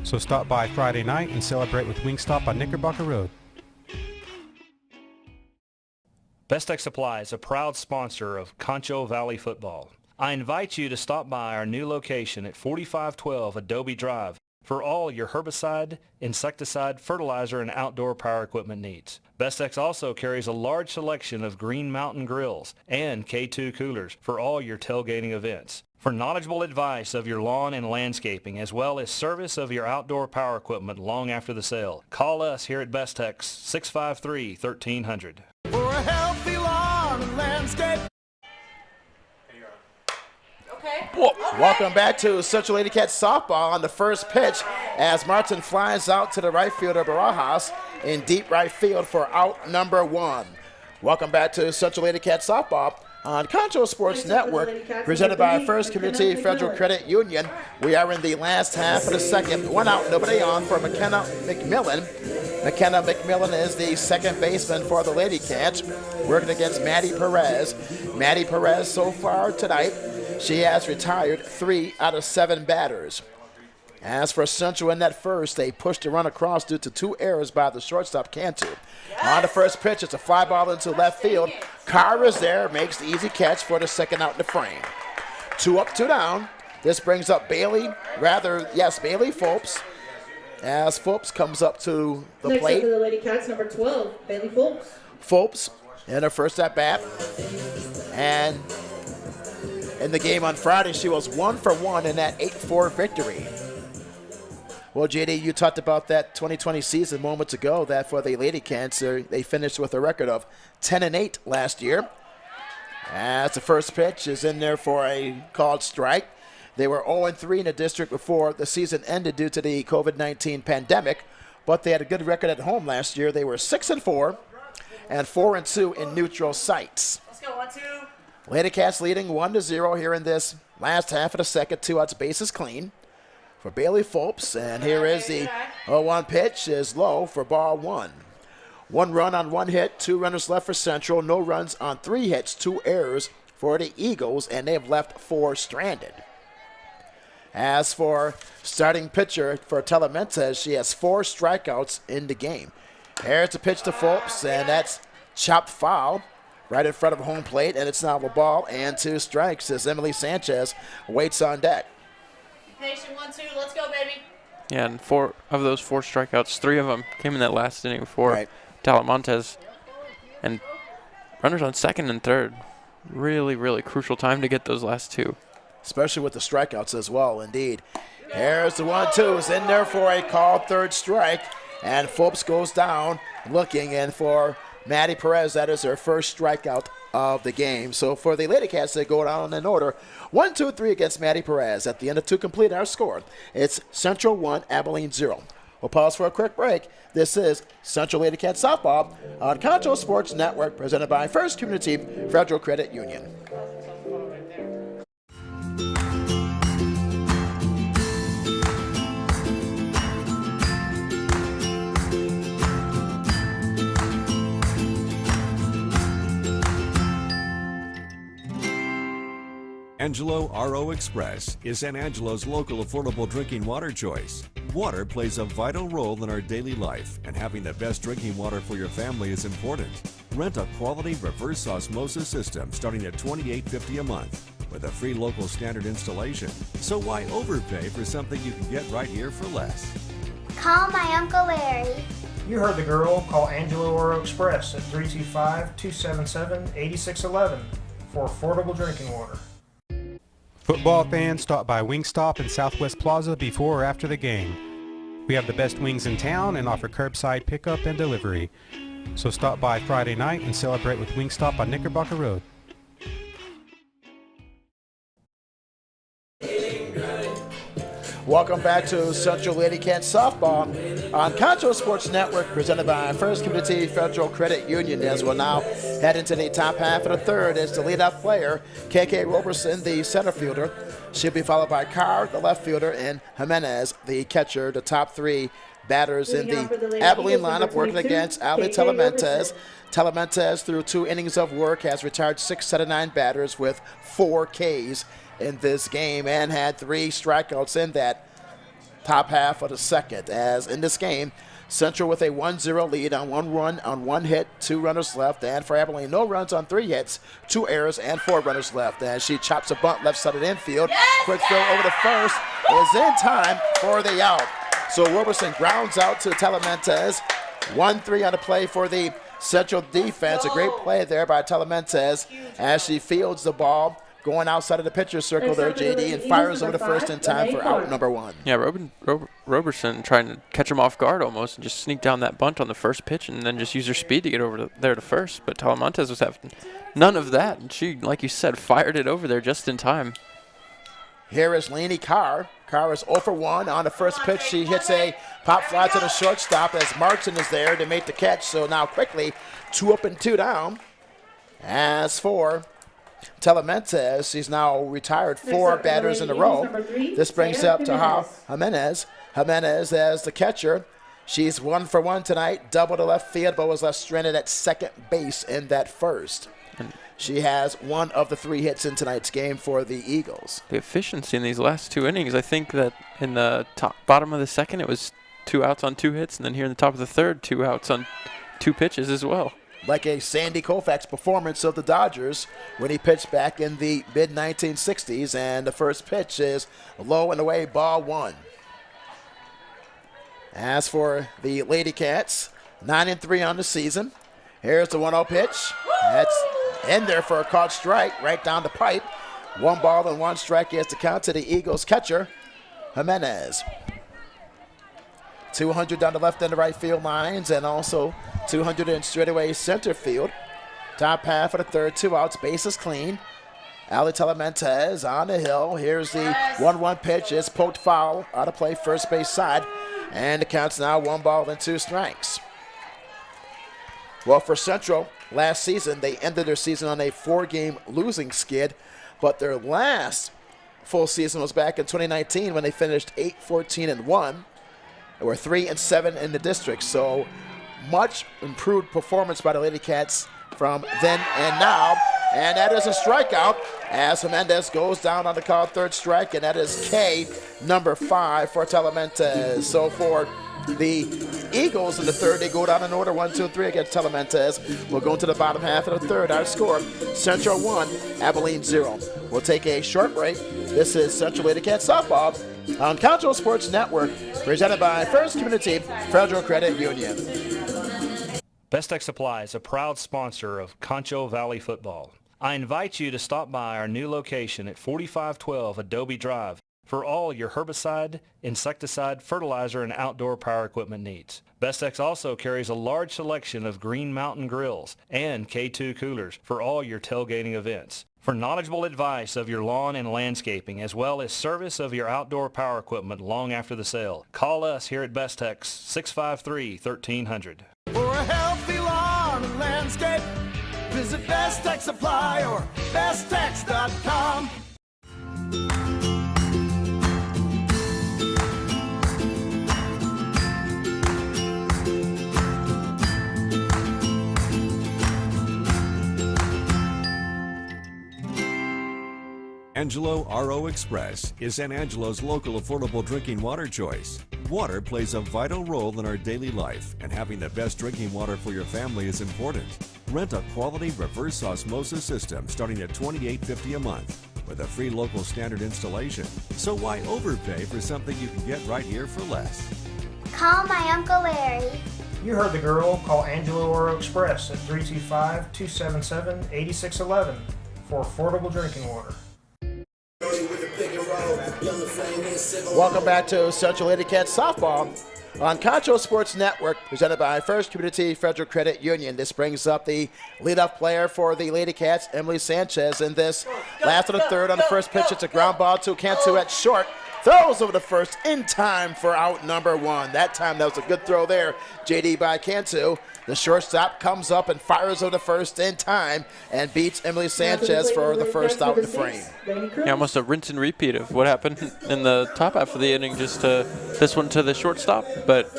So stop by Friday night and celebrate with Wingstop on Knickerbocker Road. Best Tech Supply is a proud sponsor of Concho Valley Football. I invite you to stop by our new location at 4512 Adobe Drive for all your herbicide, insecticide, fertilizer, and outdoor power equipment needs. Bestex also carries a large selection of Green Mountain grills and K2 coolers for all your tailgating events. For knowledgeable advice of your lawn and landscaping, as well as service of your outdoor power equipment long after the sale, call us here at Bestex, 653-1300. For a healthy lawn and landscape. Welcome back to Central Lady Cats softball on the first pitch as Martin flies out to the right fielder Barajas in deep right field for out number 1. Welcome back to Central Lady Cats softball on Concho Sports Network, presented by First Community Federal Credit Union. We are in the last half of the second. 1 out, nobody on for McKenna McMillan. McKenna McMillan is the second baseman for the Lady Cats, working against Maddie Perez. Maddie Perez so far tonight, she has retired 3 out of 7 batters. As for Central in that first, they pushed a run across due to 2 errors by the shortstop, Cantu. On the first pitch, it's a fly ball into left field. Carr is there, makes the easy catch for the second out in the frame. 2 up, 2 down. This brings up Bailey Fulps. As Fulps comes up to the Next plate. Next up to the Lady Cats, number 12, Bailey Fulps. Fulps in her first at bat. And in the game on Friday, she was 1 for 1 in that 8-4 victory. Well, JD, you talked about that 2020 season moments ago, that for the Lady Cats, they finished with a record of 10-8 last year. As the first pitch is in there for a called strike. They were 0-3 in the district before the season ended due to the COVID-19 pandemic, but they had a good record at home last year. They were 6-4 and 4-2 in neutral sites. Let's go, 1-2. Lady Cats leading 1-0 here in this last half of the second. 2 outs, bases clean for Bailey Fulps. And here is the 0-1 pitch is low for ball 1. 1 run on 1 hit, 2 runners left for Central. No runs on 3 hits, 2 errors for the Eagles, and they have left 4 stranded. As for starting pitcher for Telementes, she has 4 strikeouts in the game. Here's the pitch to Fulps, and that's chopped foul right in front of home plate, and it's now a ball and 2 strikes as Emily Sanchez waits on deck. Patient 1-2, let's go, baby. Yeah, and 4 of those 4 strikeouts, 3 of them came in that last inning for Talamontes. And runners on second and third. Really, really crucial time to get those last 2. Especially with the strikeouts as well, indeed. Here's the 1-2. It's in there for a called third strike. And Fulps goes down looking, and for Maddie Perez, that is her first strikeout of the game. So for the Lady Cats, they go down in order. 1-2-3 against Maddie Perez. At the end of 2 complete, our score. It's Central 1, Abilene 0. We'll pause for a quick break. This is Central Lady Cats softball on Concho Sports Network, presented by First Community Federal Credit Union. Angelo RO Express is San Angelo's local affordable drinking water choice. Water plays a vital role in our daily life, and having the best drinking water for your family is important. Rent a quality reverse osmosis system starting at $28.50 a month with a free local standard installation. So why overpay for something you can get right here for less? Call my Uncle Larry. You heard the girl. Call Angelo RO Express at 325-277-8611 for affordable drinking water. Football fans, stop by Wingstop in Southwest Plaza before or after the game. We have the best wings in town and offer curbside pickup and delivery. So stop by Friday night and celebrate with Wingstop on Knickerbocker Road. Welcome back to Central Lady Cats Softball on Concho Sports Network, presented by First Community Federal Credit Union, as we'll now head into the top half of the third as the leadoff player, KK Roberson, the center fielder. She'll be followed by Carr, the left fielder, and Jimenez, the catcher, the top three batters in the Abilene lineup, working against Ali Telementez. Telementez, through 2 innings of work, has retired 6 out of 9 batters with 4 Ks in this game and had 3 strikeouts in that top half of the second. As in this game, Central with a 1-0 lead on 1 run on 1 hit, 2 runners left, and for Abilene, no runs on 3 hits, 2 errors, and 4 runners left. As she chops a bunt left side of the infield, quick throw over to first is in time for the out. So Roberson grounds out to Telementez. 1-3 on the play for the Central defense. A great play there by Telementez as she fields the ball, going outside of the pitcher's circle there, JD, and fires over to first in time for out number 1. Yeah, Roberson trying to catch him off guard almost and just sneak down that bunt on the first pitch and then just use her speed to get over there to first. But Telementez was having none of that, and she, like you said, fired it over there just in time. Here is Lainey Carr. Carr is 0 for 1 on the first pitch. She hits a pop fly to the shortstop as Martin is there to make the catch. So now quickly, 2 up and 2 down. As for Telementez, she's now retired 4 batters in a row. This brings up to Jimenez. Jimenez as the catcher. She's 1 for 1 tonight, double to left field, but was left stranded at second base in that first. She has 1 of the 3 hits in tonight's game for the Eagles. The efficiency in these last 2 innings, I think that in the bottom of the second, it was 2 outs on 2 hits, and then here in the top of the third, 2 outs on 2 pitches as well. Like a Sandy Koufax performance of the Dodgers when he pitched back in the mid-1960s, and the first pitch is low and away, ball 1. As for the Lady Cats, 9-3 on the season. Here's the 1-0 pitch. That's in there for a caught strike, right down the pipe. 1 ball and 1 strike is the count to the Eagles catcher, Jimenez. 200 down the left and the right field lines, and also 200 in straightaway center field. Top half of the third, 2 outs, bases clean. Ali Telementez on the hill. Here's the 1-1 pitch. It's poked foul out of play, first base side, and the count's now 1 ball and 2 strikes. Well, for Central, last season, they ended their season on a 4-game losing skid, but their last full season was back in 2019 when they finished 8-14-1. They were 3-7 in the district, so much improved performance by the Lady Cats from then and now. And that is a strikeout as Jimenez goes down on the call, 3rd strike, and that is K, number 5 for Telementez. So for the Eagles in the third, they go down in order 1, 2, 3 against Telementez. We'll go into the bottom half of the third. Our score, Central 1, Abilene 0. We'll take a short break. This is Central Lady Cats Softball on Concho Sports Network, presented by First Community Federal Credit Union. Best Tech Supply is a proud sponsor of Concho Valley Football. I invite you to stop by our new location at 4512 Adobe Drive for all your herbicide, insecticide, fertilizer, and outdoor power equipment needs. Bestex also carries a large selection of Green Mountain grills and K2 coolers for all your tailgating events. For knowledgeable advice of your lawn and landscaping, as well as service of your outdoor power equipment long after the sale, call us here at Bestex 653-1300. For a healthy lawn and landscape, visit Best Tech Supply or besttech.com. Angelo RO Express is San Angelo's local affordable drinking water choice. Water plays a vital role in our daily life, and having the best drinking water for your family is important. Rent a quality reverse osmosis system starting at $28.50 a month with a free local standard installation. So why overpay for something you can get right here for less? Call my Uncle Larry. You heard the girl. Call Angelo RO Express at 325-277-8611 for affordable drinking water. Welcome back to Central Lady Cats Softball on Concho Sports Network, presented by First Community Federal Credit Union. This brings up the leadoff player for the Lady Cats, Emily Sanchez, in this last of the third. On the first pitch, it's a ground ball to Cantu at short. throws over the first in time for out number 1. That time that was a good throw there, JD by Cantu. The shortstop comes up and fires over the first in time and beats Emily Sanchez for the first out in the frame. Yeah, almost a rinse and repeat of what happened in the top half of the inning, just this one to the shortstop. But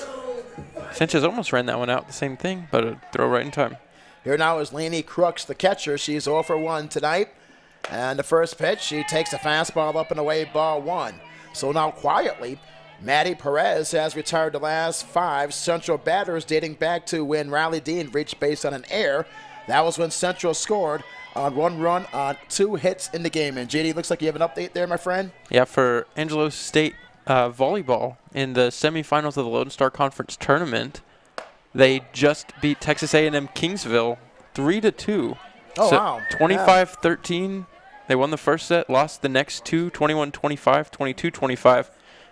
Sanchez almost ran that one out, the same thing, but a throw right in time. Here now is Lainey Crooks, the catcher. She's 0 for 1 tonight. And the first pitch, she takes a fastball up and away, ball 1. So now quietly, Maddie Perez has retired the last 5 Central batters dating back to when Riley Dean reached base on an error. That was when Central scored on 1 run on 2 hits in the game. And JD, looks like you have an update there, my friend. Yeah, for Angelo State volleyball in the semifinals of the Lone Star Conference tournament, they just beat Texas A&M Kingsville 3-2. Oh, so wow. 25-13. They won the first set, lost the next 2, 21-25, 22-25,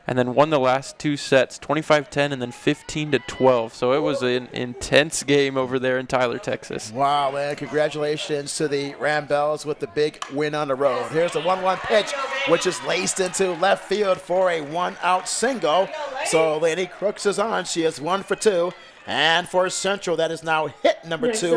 and then won the last 2 sets, 25-10 and then 15-12. So it was an intense game over there in Tyler, Texas. Wow, man. Congratulations to the Rambells with the big win on the road. Here's the 1-1 pitch, which is laced into left field for a 1-out single. So Lainey Crooks is on. She is 1 for 2. And for Central, that is now hit number 2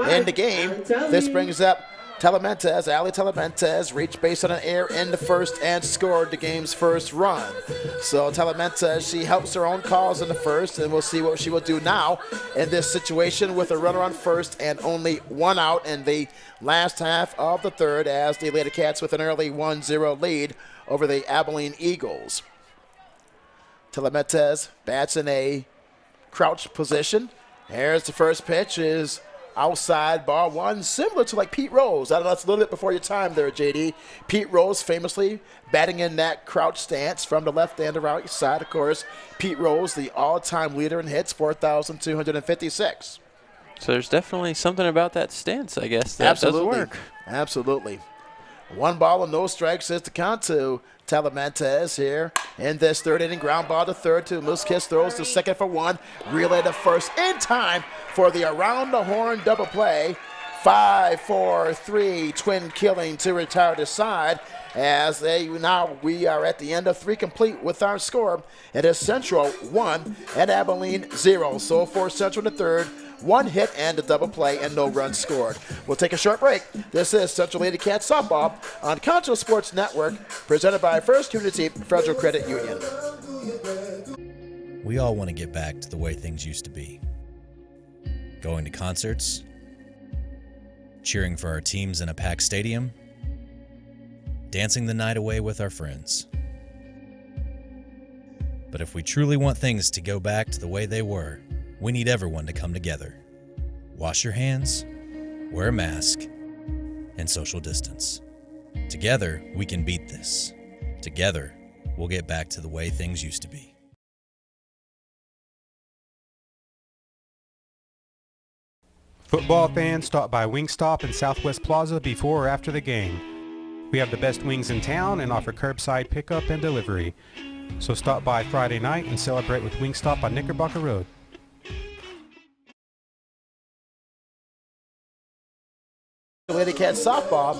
in the game. This brings up Telementes. Ali Telementes reached base on an error in the first and scored the game's first run. So Telementes, she helps her own cause in the first, and we'll see what she will do now in this situation with a runner on first and only 1 out in the last half of the third as the Lady Cats with an early 1-0 lead over the Abilene Eagles. Telementes bats in a crouch position. Here's the first pitch, is outside, ball 1, similar to like Pete Rose. I know that's a little bit before your time there, JD. Pete Rose famously batting in that crouch stance from the left and the right side. Of course, Pete Rose, the all-time leader in hits, 4,256. So there's definitely something about that stance, I guess, that does work. Absolutely. 1 ball and no strikes is the count to Telementes here in this third inning. Ground ball to third to Muskis, throws to second for 1. Relay to first in time for the around the horn double play. 5-4-3 twin killing to retire the side as we are at the end of 3 complete with our score. It is Central 1 and Abilene 0. So for Central in the third, 1 hit and a double play and no runs scored. We'll take a short break. This is Central Lady Cats Softball on Concho Sports Network, presented by First Community Federal Credit Union. We all want to get back to the way things used to be. Going to concerts, cheering for our teams in a packed stadium, dancing the night away with our friends. But if we truly want things to go back to the way they were, we need everyone to come together. Wash your hands, wear a mask, and social distance. Together, we can beat this. Together, we'll get back to the way things used to be. Football fans, stop by Wingstop in Southwest Plaza before or after the game. We have the best wings in town and offer curbside pickup and delivery. So stop by Friday night and celebrate with Wingstop on Knickerbocker Road. Lady Cats Softball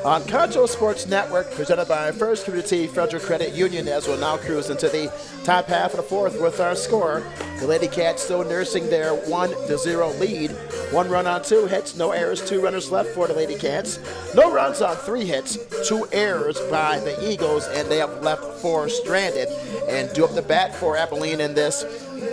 on Concho Sports Network, presented by First Community Federal Credit Union, as we'll now cruise into the top half of the fourth with our score. The Lady Cats still nursing their 1-0 lead. 1 run on 2 hits, no errors, 2 runners left for the Lady Cats. No runs on 3 hits, 2 errors by the Eagles, and they have left 4 stranded. And due up the bat for Abilene in this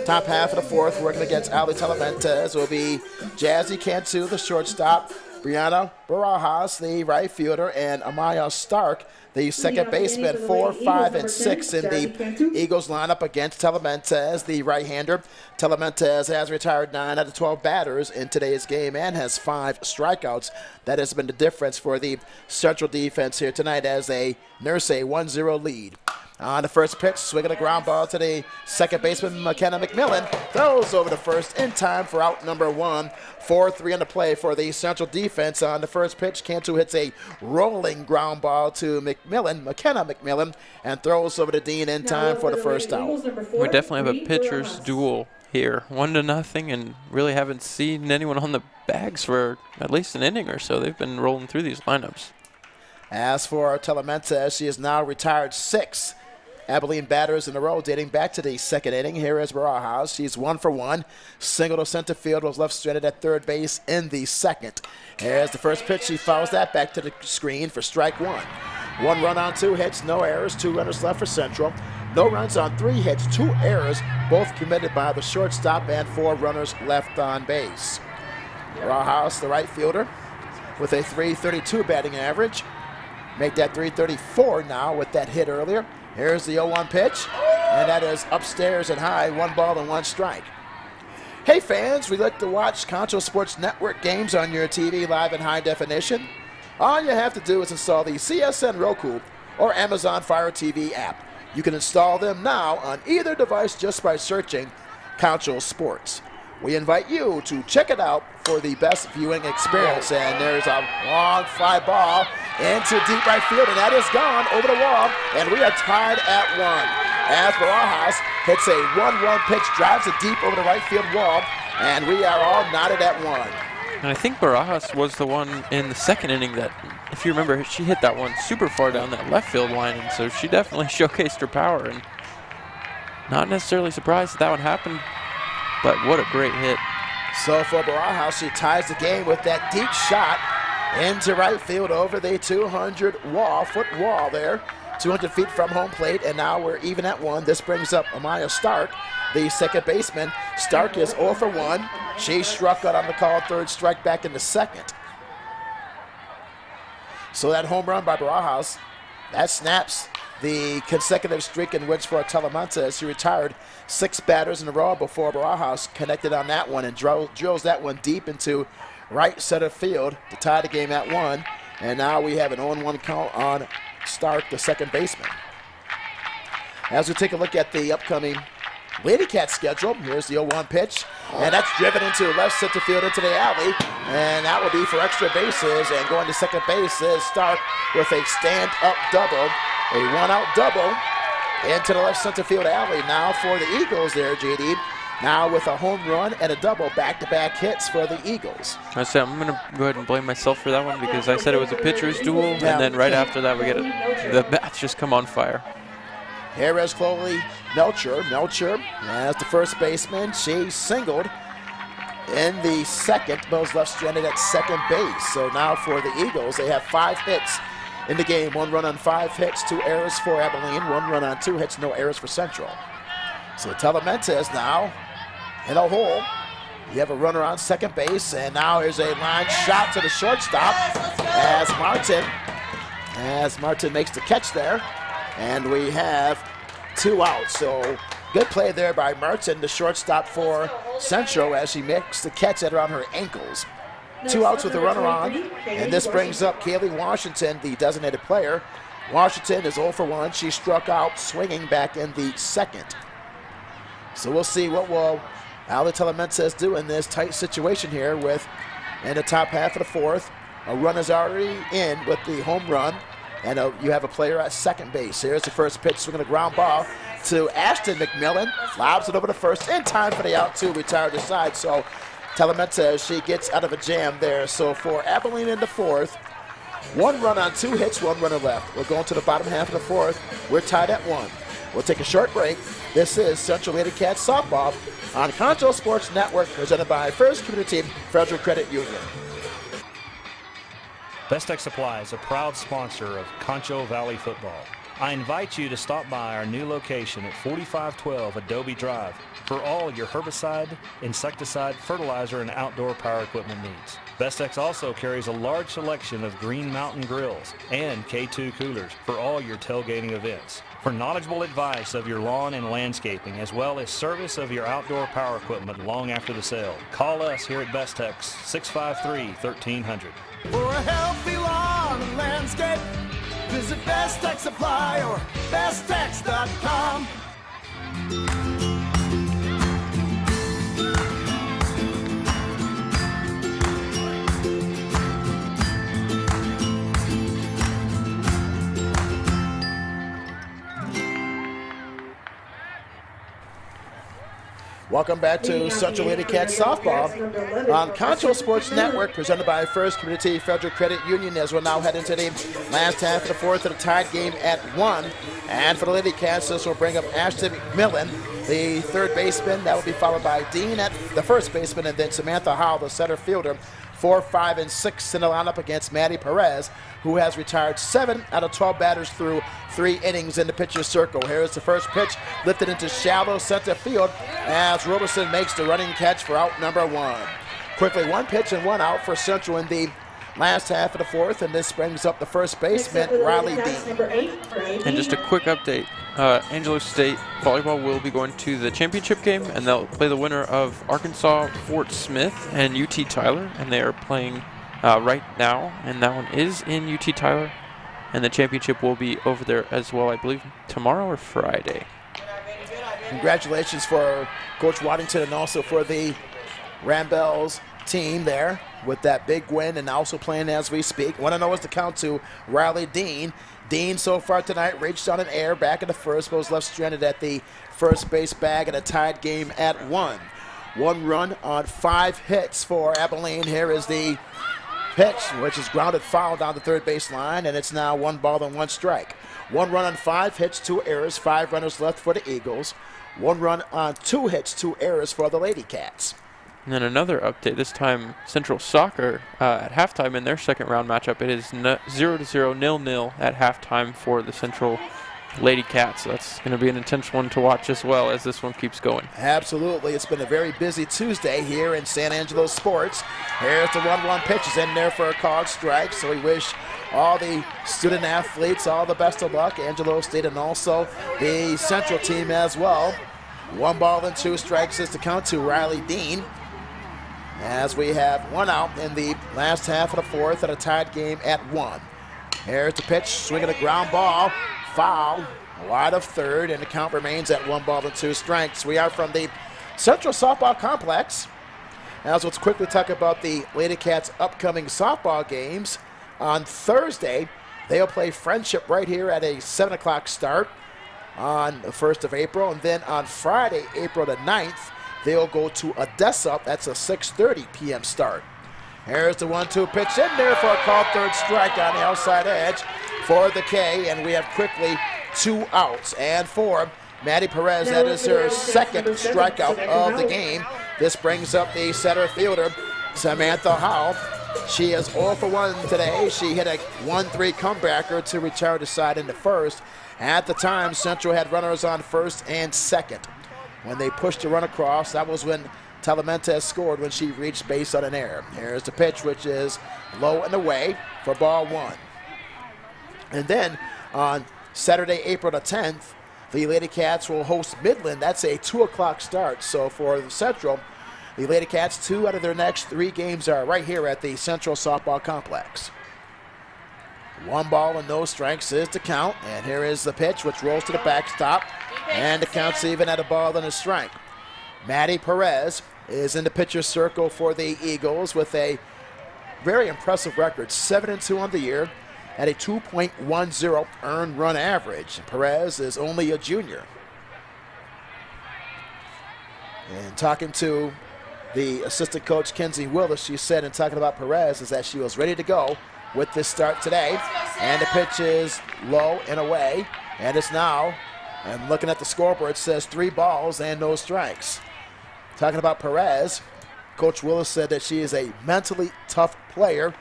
top half of the fourth, working against Ali Telementes will be Jazzy Cantu, the shortstop, Brianna Barajas, the right fielder, and Amaya Stark, the second baseman. 4, 5, and 6 in the Eagles lineup against Telementes, the right-hander. Telementes has retired 9 out of 12 batters in today's game and has 5 strikeouts. That has been the difference for the Central defense here tonight as they nurse a 1-0 lead. On the first pitch, swinging a ground ball to the second baseman, McKenna McMillan. Throws over the first in time for out number 1. 4-3 on the play for the Central defense. On the first pitch, Cantu hits a rolling ground ball to McKenna McMillan, and throws over to Dean in time for the first out. We definitely have a pitcher's duel here, 1-0, and really haven't seen anyone on the bags for at least an inning or so. They've been rolling through these lineups. As for Telementes, she is now retired 6 Abilene batters in a row dating back to the second inning. Here is Barajas. She's 1 for 1. Single to center field, was left stranded at third base in the second. Here's the first pitch. She fouls that back to the screen for strike 1. 1 run on 2 hits, no errors, 2 runners left for Central. No runs on 3 hits, 2 errors, both committed by the shortstop, and 4 runners left on base. Barajas, the right fielder, with a .332 batting average. Make that .334 now with that hit earlier. Here's the 0-1 pitch, and that is upstairs and high, 1 ball and 1 strike. Hey fans, we'd like to watch Concho Sports Network games on your TV live in high definition. All you have to do is install the CSN Roku or Amazon Fire TV app. You can install them now on either device just by searching Concho Sports. We invite you to check it out for the best viewing experience. And there's a long fly ball into deep right field, and that is gone over the wall, and we are tied at 1. As Barajas hits a 1-1 pitch, drives it deep over the right field wall, and we are all knotted at 1. And I think Barajas was the one in the second inning that, if you remember, she hit that one super far down that left field line, and so she definitely showcased her power. And not necessarily surprised that one happened, but what a great hit. So for Barajas, she ties the game with that deep shot into right field over the 200-foot wall there, 200 feet from home plate, and now we're even at 1. This brings up Amaya Stark, the second baseman. Stark is 0 for 1. She struck out on the call, third strike back in the second. So that home run by Barajas, that snaps the consecutive streak in which for Telemontes, he retired 6 batters in a row before Barajas connected on that one and drills that one deep into right center field to tie the game at 1. And now we have an 0-1 count on Stark, the second baseman. As we take a look at the upcoming Lady Cat schedule, here's the 0-1 pitch, and that's driven into left center field into the alley, and that will be for extra bases. And going to second base is Stark with a stand-up double, a 1-out double into the left center field alley. Now for the Eagles there, JD. Now with a home run and a double, back-to-back hits for the Eagles. I said I'm going to go ahead and blame myself for that one because I said it was a pitcher's duel, and then right after that we get the bats just come on fire. Here is Chloe Melcher. Melcher as the first baseman. She singled in the second, but was left stranded at second base. So now for the Eagles, they have 5 hits in the game. 1 run on 5 hits, 2 errors for Abilene, 1 run on 2 hits, no errors for Central. So Telemontes now in a hole. You have a runner on second base, and now here's a line shot to the shortstop as Martin makes the catch there. And we have 2 outs. So good play there by Martin, the shortstop for Central, as she makes the catch at around her ankles. 2 outs with a runner on. And this brings up Kaylee Washington, the designated player. Washington is 0 for 1. She struck out swinging back in the second. So we'll see what will Ale Telemontes do in this tight situation here with in the top half of the 4th. A run is already in with the home run. And you have a player at second base. Here's the first pitch, swinging a ground ball to Ashton McMillan. Lobs it over to first in time for the out to retire the side. So Telemontes, she gets out of a jam there. So for Abilene in the 4th, 1 run on 2 hits, 1 runner left. We're going to the bottom half of the 4th. We're tied at 1. We'll take a short break. This is Central Lady Cats softball on Concho Sports Network, presented by First Community Federal Credit Union. Best Tech Supply is a proud sponsor of Concho Valley Football. I invite you to stop by our new location at 4512 Adobe Drive for all your herbicide, insecticide, fertilizer, and outdoor power equipment needs. Best Tech's also carries a large selection of Green Mountain grills and K2 coolers for all your tailgating events. For knowledgeable advice of your lawn and landscaping, as well as service of your outdoor power equipment long after the sale, call us here at Best Tech's 653-1300. For a healthy lawn and landscape, visit Best Tech Supply or besttech.com. Welcome back to Central Lady Cats softball on Concho Sports Network, presented by First Community Federal Credit Union, as we're now heading into the last half of the fourth of the tied game at 1. And for the Lady Cats, this will bring up Ashton McMillan, the third baseman. That will be followed by Dean at the first baseman, and then Samantha Howell, the center fielder. 4, 5, and 6 in the lineup against Maddie Perez, who has retired 7 out of 12 batters through 3 innings in the pitcher's circle. Here's the first pitch, lifted into shallow center field as Roberson makes the running catch for out number 1. Quickly, 1 pitch and 1 out for Central in the last half of the fourth, and this brings up the first baseman, Riley Dean. And just a quick update. Angelo State volleyball will be going to the championship game, and they'll play the winner of Arkansas Fort Smith and UT Tyler, and they are playing right now, and that one is in UT Tyler, and the championship will be over there as well, I believe, tomorrow or Friday. Congratulations for Coach Waddington and also for the Rambells team there with that big win, and also playing as we speak. Want to know what's the count to Riley Dean. Dean so far tonight reached on an air back in the first, but was left stranded at the first base bag in a tied game at 1. 1 run on 5 hits for Abilene. Here is the pitch, which is grounded foul down the third base line, and it's now 1 ball and 1 strike. 1 run on 5 hits, 2 errors, 5 runners left for the Eagles. 1 run on 2 hits, 2 errors for the Lady Cats. And then another update, this time Central Soccer at halftime in their second round matchup. It is 0-0, 0-0 at halftime for the Central Lady Cats. So that's going to be an intense one to watch as well as this one keeps going. Absolutely. It's been a very busy Tuesday here in San Angelo Sports. Here's the 1-1 pitch is in there for a called strike. So we wish all the student athletes all the best of luck, Angelo State and also the Central team as well. 1 ball and 2 strikes is the count to Riley Dean, as we have 1 out in the last half of the fourth at a tied game at 1. Here's the pitch, swinging a ground ball, foul, wide of third, and the count remains at 1 ball and 2 strikes. We are from the Central Softball Complex. As let's quickly talk about the Lady Cats' upcoming softball games. On Thursday, they'll play Friendship right here at a 7 o'clock start on the 1st of April, and then on Friday, April the 9th, they'll go to Odessa. That's a 6:30 p.m. start. Here's the 1-2 pitch in there for a called third strike on the outside edge for the K, and we have quickly 2 outs. And for Maddie Perez, that is her second strikeout of the game. This brings up the center fielder, Samantha Howell. She is 0 for 1 today. She hit a 1-3 comebacker to return the side in the first. At the time, Central had runners on first and second. When they pushed the run across, that was when Talamentes scored when she reached base on an error. Here's the pitch, which is low and away for ball 1. And then on Saturday, April the 10th, the Lady Cats will host Midland. That's a 2 o'clock start. So for the Central, the Lady Cats, 2 out of their next 3 games are right here at the Central Softball Complex. 1 ball and no strikes is the count. And here is the pitch, which rolls to the backstop. And the count's even at a ball and a strike. Maddie Perez is in the pitcher's circle for the Eagles with a very impressive record, 7-2 on the year at a 2.10 earned run average. Perez is only a junior. And talking to the assistant coach, Kenzie Willis, she said in talking about Perez is that she was ready to go with this start today. And the pitch is low and away, and it's now, and looking at the scoreboard, it says 3 balls and no strikes. Talking about Perez, Coach Willis said that she is a mentally tough player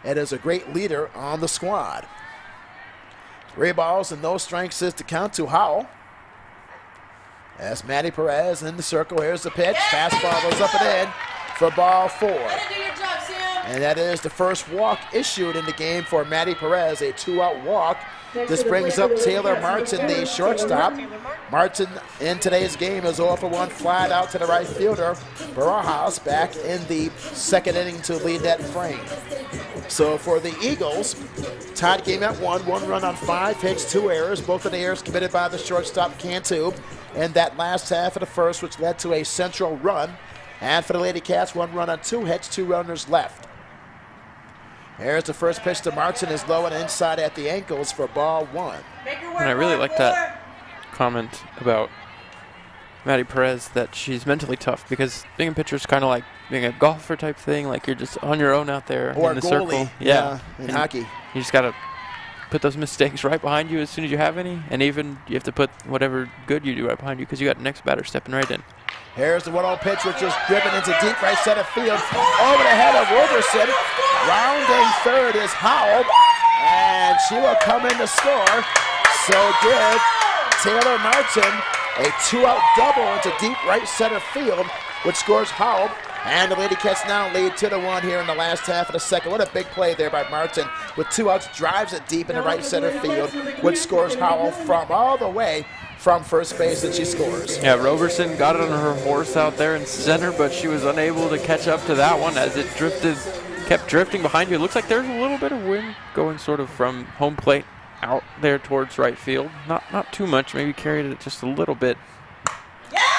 and is a great leader on the squad. 3 balls and no strikes is to count to Howell. As Maddie Perez in the circle, here's the pitch. Fastball goes up and in for ball 4. And that is the first walk issued in the game for Maddie Perez, a 2-out walk. This brings up Taylor Martin, the shortstop. Martin in today's game is 0 for 1, flat out to the right fielder. Barajas back in the second inning to lead that frame. So for the Eagles, tied game at 1 run on 5 hits, 2 errors. Both of the errors committed by the shortstop, Cantu, in that last half of the first, which led to a Central run. And for the Lady Cats, 1 run on 2 hits, 2 runners left. Here's the first pitch to Martin, is low and inside at the ankles for ball 1. And I really like that comment about Maddie Perez that she's mentally tough because being a pitcher is kind of like being a golfer type thing. Like you're just on your own out there or in the goalie, circle. Yeah, in hockey. You just got to put those mistakes right behind you as soon as you have any. And even you have to put whatever good you do right behind you because you got the next batter stepping right in. Here's the 1-0 pitch, which is driven into deep right center field. Over the head of Roberson. Rounding third is Howell. And she will come in to score. So give Taylor Martin a 2-out double into deep right center field, which scores Howell. And the Lady Cats now lead 2-1 here in the last half of the second. What a big play there by Martin. With 2 outs, drives it deep in the right center field, which scores Howell from all the way from first base, and she scores. Yeah, Roberson got it on her horse out there in center, but she was unable to catch up to that one as it kept drifting behind you. It looks like there's a little bit of wind going sort of from home plate out there towards right field. Not too much, maybe carried it just a little bit.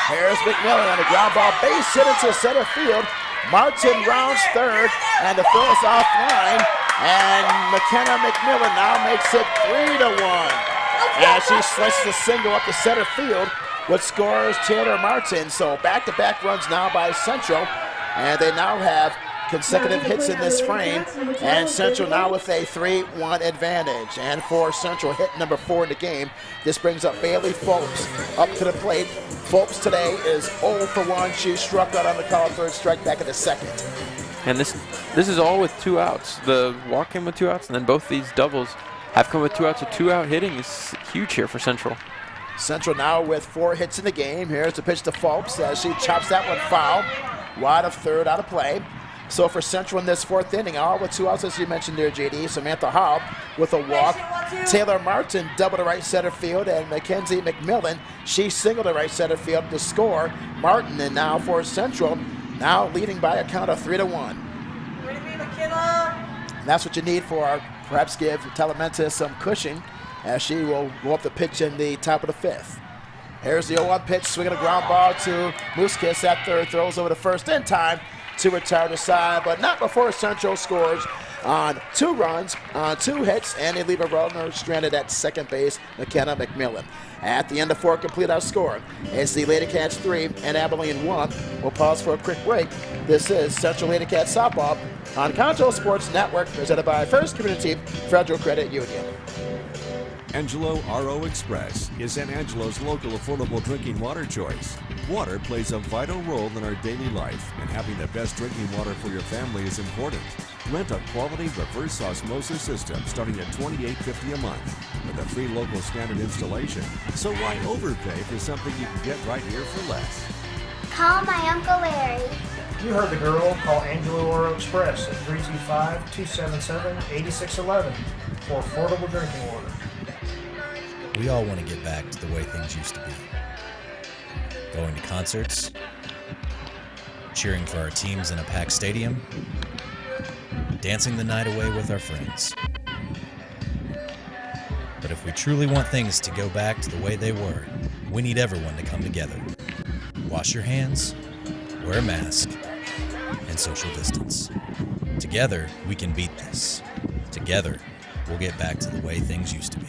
Here's McMillan on a ground ball, base hit into center field. Martin rounds third, and the throw is offline. And McKenna McMillan now makes it 3-1. As she slices a single up the center field, which scores Taylor Martin. So back-to-back runs now by Central, and they now have consecutive hits in this frame, and Central now with a 3-1 advantage. And for Central, hit number 4 in the game, this brings up Bailey Phillips up to the plate. Phillips today is 0 for 1. She struck out on the call, third strike back in the second. And this is all with 2 outs. The walk came with 2 outs, and then both these doubles have come with 2 outs. A 2-out hitting is huge here for Central. Central now with 4 hits in the game. Here's the pitch to Phillips as she chops that one foul. Wide of third, out of play. So for Central in this 4th inning, all with 2 outs, as you mentioned there, JD. Samantha Hobb with a walk. Taylor Martin double to right center field, and Mackenzie McMillan, she singled to right center field to score. Martin, and now for Central, now leading by a count of 3-1. And that's what you need for perhaps give Talamenta some cushion as she will go up the pitch in the top of the 5th. Here's the 0-1 pitch, swinging a ground ball to Mooskiss at third, throws over to first in time to retire the side, but not before Central scores on 2 runs, on 2 hits, and they leave a runner stranded at second base, McKenna McMillan. At the end of 4 complete our score, it's the Lady Cats 3 and Abilene 1. We'll pause for a quick break. This is Central Lady Cats Softball on Concho Sports Network, presented by First Community Federal Credit Union. Angelo RO Express is San Angelo's local affordable drinking water choice. Water plays a vital role in our daily life, and having the best drinking water for your family is important. Rent a quality reverse osmosis system starting at $28.50 a month with a free local standard installation. So why overpay for something you can get right here for less? Call my Uncle Larry. You heard the girl. Call Angelo Oro Express at 325-277-8611 for affordable drinking water. We all want to get back to the way things used to be. Going to concerts, cheering for our teams in a packed stadium, dancing the night away with our friends. But if we truly want things to go back to the way they were, we need everyone to come together. Wash your hands, wear a mask, and social distance. Together, we can beat this. Together, we'll get back to the way things used to be.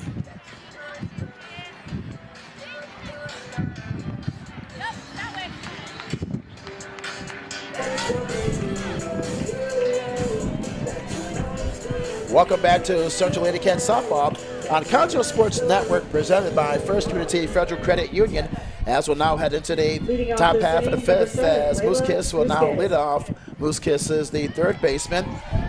Welcome back to Central Lady Cats Softball on Concho Sports Network, presented by First Community Federal Credit Union. As we'll now head into the top half of the 5th, as Mooskiss will now lead off. Mooskiss is the 3rd baseman,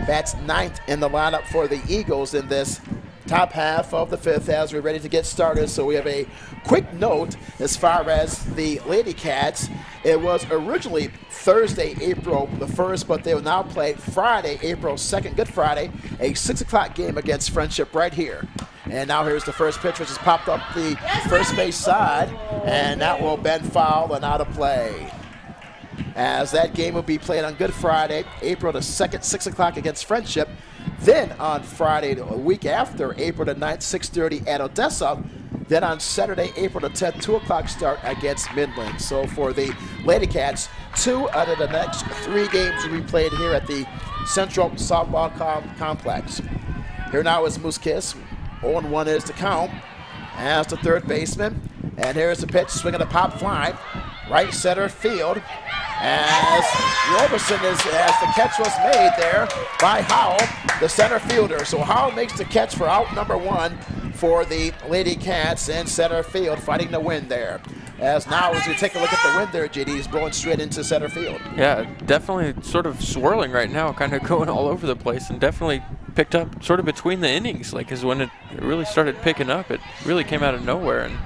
bats 9th in the lineup for the Eagles in this top half of the 5th as we're ready to get started. So we have a quick note as far as the Lady Cats. It was originally Thursday, April the 1st, but they will now play Friday, April 2nd, Good Friday, a 6 o'clock game against Friendship right here. And now here's the first pitch, which has popped up the first base side, and that will bend foul and out of play. As that game will be played on Good Friday, April the 2nd, 6 o'clock against Friendship. Then on Friday, a week after, April the 9th, 6:30 at Odessa. Then on Saturday, April the 10th, 2 o'clock start against Midland. So for the Lady Cats, 2 out of the next 3 games will be played here at the Central Softball Complex. Here now is Mooskiss. 0-1 is the count as the 3rd baseman. And here's the pitch, swinging a pop fly. right center field. As Roberson as the catch was made there by Howell, the center fielder. So Howell makes the catch for out number 1 for the Lady Cats in center field, fighting the wind there. As now, as you take a look at the wind there, JD, he's blowing straight into center field. Yeah, definitely sort of swirling right now, kind of going all over the place, and definitely picked up sort of between the innings, like is when it really started picking up. It really came out of nowhere, and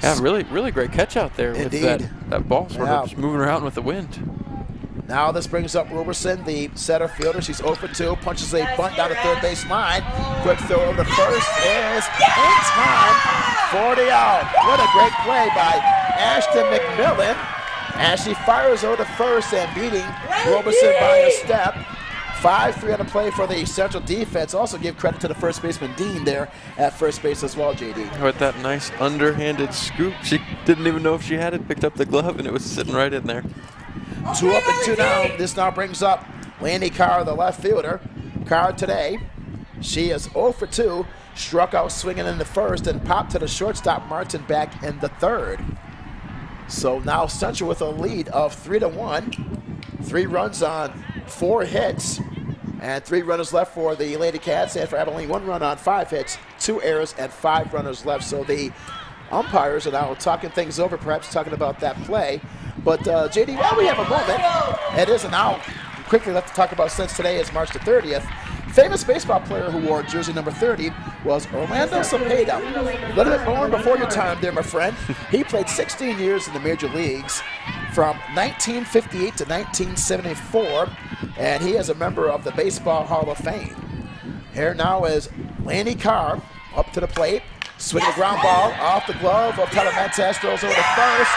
yeah, really great catch out there. Indeed. With that ball sort of just moving around with the wind. Now this brings up Roberson, the center fielder. She's 0 for 2, punches a bunt down the third base line. Quick throw over to first is in time for the out. What a great play by Ashton McMillan as she fires over to first and beating Roberson by a step. 5-3 on the play for the Central defense. Also give credit to the first baseman Dean there at first base as well, JD. With that nice underhanded scoop, she didn't even know if she had it, picked up the glove, and it was sitting right in there. 2 up and 2 down. This now brings up Landy Carr, the left fielder. Carr today, she is 0 for 2. Struck out swinging in the first and popped to the shortstop Martin back in the third. So now Central with a lead of 3-1. 3 runs on 4 hits. And 3 runners left for the Lady Cats. And for Abilene, 1 run on 5 hits, 2 errors, and 5 runners left. So the umpires are now talking things over, perhaps talking about that play. But JD, while we have a moment, it is an out. Quickly, let's talk about since today is March the 30th. Famous baseball player who wore jersey number 30 was Orlando Cepeda. A little bit born before your time there, my friend. He played 16 years in the major leagues from 1958 to 1974, and he is a member of the Baseball Hall of Fame. Here now is Landy Carr up to the plate, swinging the ground ball off the glove of Telementas, throws over to first,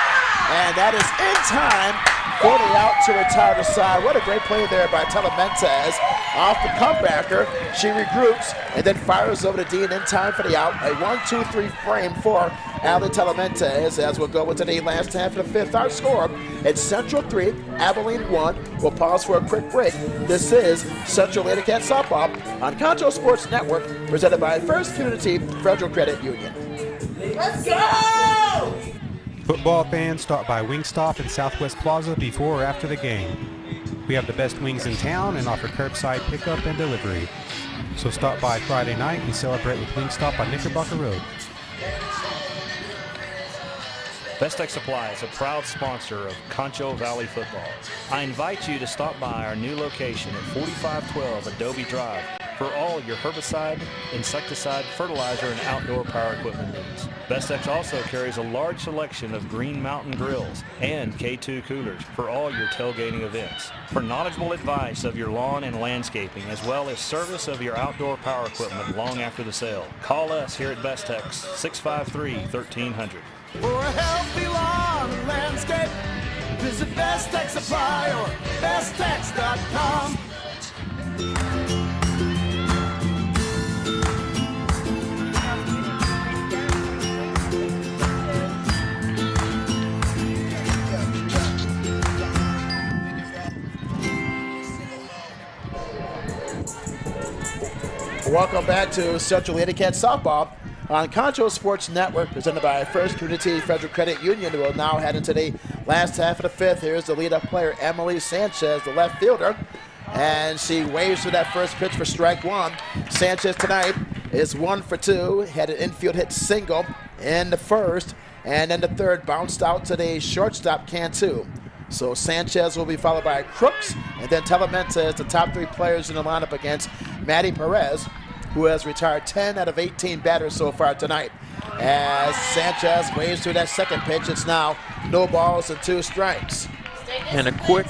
and that is in time for the out to retire the side. What a great play there by Telementas. Off the comebacker, she regroups and then fires over to Dean in time for the out. A 1-2-3 frame for Ali Telementas as we'll go into the last half of the 5th. Our score, it's Central 3, Abilene 1. We'll pause for a quick break. This is Central Lady Cat Softball on Concho Sports Network, presented by First Community Federal Credit Union. Let's go! Football fans, stop by Wingstop in Southwest Plaza before or after the game. We have the best wings in town and offer curbside pickup and delivery. So stop by Friday night and celebrate with Wingstop on Knickerbocker Road. Best Tech Supply is a proud sponsor of Concho Valley Football. I invite you to stop by our new location at 4512 Adobe Drive for all your herbicide, insecticide, fertilizer, and outdoor power equipment needs. Bestex also carries a large selection of Green Mountain grills and K2 coolers for all your tailgating events. For knowledgeable advice of your lawn and landscaping, as well as service of your outdoor power equipment long after the sale, call us here at Bestex, 653-1300. For a healthy lawn and landscape, visit Best Tech Supply or besttex.com. Welcome back to Central Lady Cat Softball on Concho Sports Network, presented by First Community Federal Credit Union. We'll now head into the last half of the 5th. Here's the leadoff player, Emily Sanchez, the left fielder, and she waves to that first pitch for strike 1. Sanchez tonight is 1 for 2, had an infield hit single in the first, and then the third bounced out to the shortstop Cantu. So Sanchez will be followed by Crooks, and then Telementas, the top 3 players in the lineup against Maddie Perez, who has retired 10 out of 18 batters so far tonight. As Sanchez waves to that second pitch, it's now no balls and 2 strikes. And a quick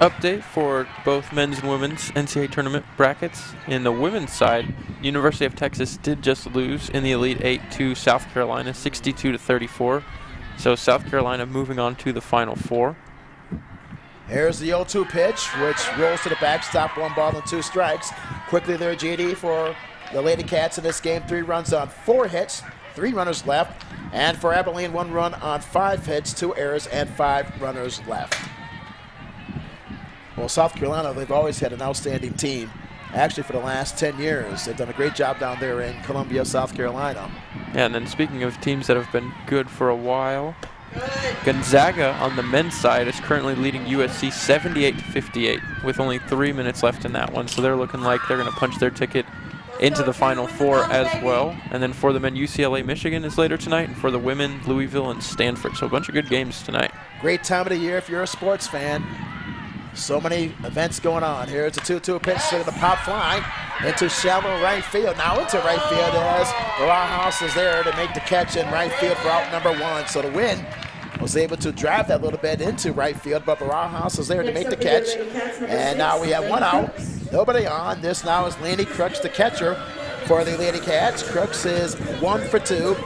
update for both men's and women's NCAA tournament brackets. In the women's side, University of Texas did just lose in the Elite 8 to South Carolina, 62-34. So South Carolina moving on to the Final Four. Here's the 0-2 pitch, which rolls to the backstop, 1 ball and 2 strikes. Quickly there, JD, for the Lady Cats in this game. 3 runs on 4 hits, 3 runners left. And for Abilene, 1 run on 5 hits, 2 errors, and 5 runners left. Well, South Carolina, they've always had an outstanding team. Actually, for the last 10 years, they've done a great job down there in Columbia, South Carolina. Yeah, and then speaking of teams that have been good for a while, Gonzaga on the men's side is currently leading USC 78-58 with only 3 minutes left in that one. So they're looking like they're going to punch their ticket into the Final Four as well. And then for the men, UCLA, Michigan is later tonight. And for the women, Louisville and Stanford. So a bunch of good games tonight. Great time of the year if you're a sports fan. So many events going on. Here's the 2-2 pitch, swinging the pop fly into shallow right field. Now into right field as Barajas is there to make the catch in right field for out number 1. So the Wind was able to drive that little bit into right field, but Barajas is there to make the catch. And now we have 1 out, nobody on. This now is Laney Crooks, the catcher for the Lady Cats. Crooks is 1 for 2.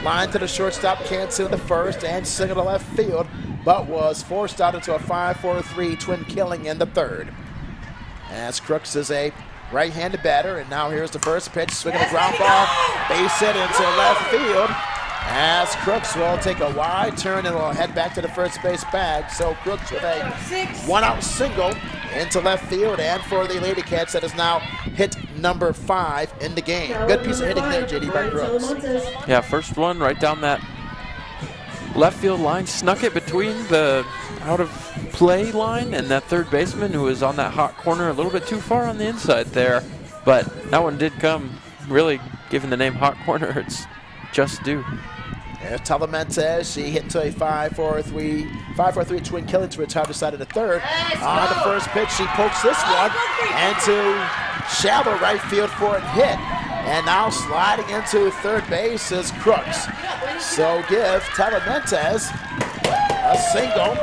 Line to the shortstop, Cantu in the first, and single to left field, but was forced out into a 5-4-3 twin killing in the third. As Crooks is a right-handed batter, and now here's the first pitch, swinging a ground ball, base hit into left field. As Crooks will take a wide turn and will head back to the first base bag. So Crooks with a 1-out single into left field, and for the Lady Cats, that is now hit number 5 in the game. Good piece of hitting there, JD, by Crooks. Yeah, first one right down that left field line, snuck it between the out of play line and that third baseman who was on that hot corner a little bit too far on the inside there. But that one did come, really given the name hot corner, it's just due. There's Talamentes. She hit to a 5-4-3 twin killing to retire the side of the third. On the first pitch, she pokes this one into shallow right field for a hit. And now sliding into third base is Crooks. So give Talamentes a single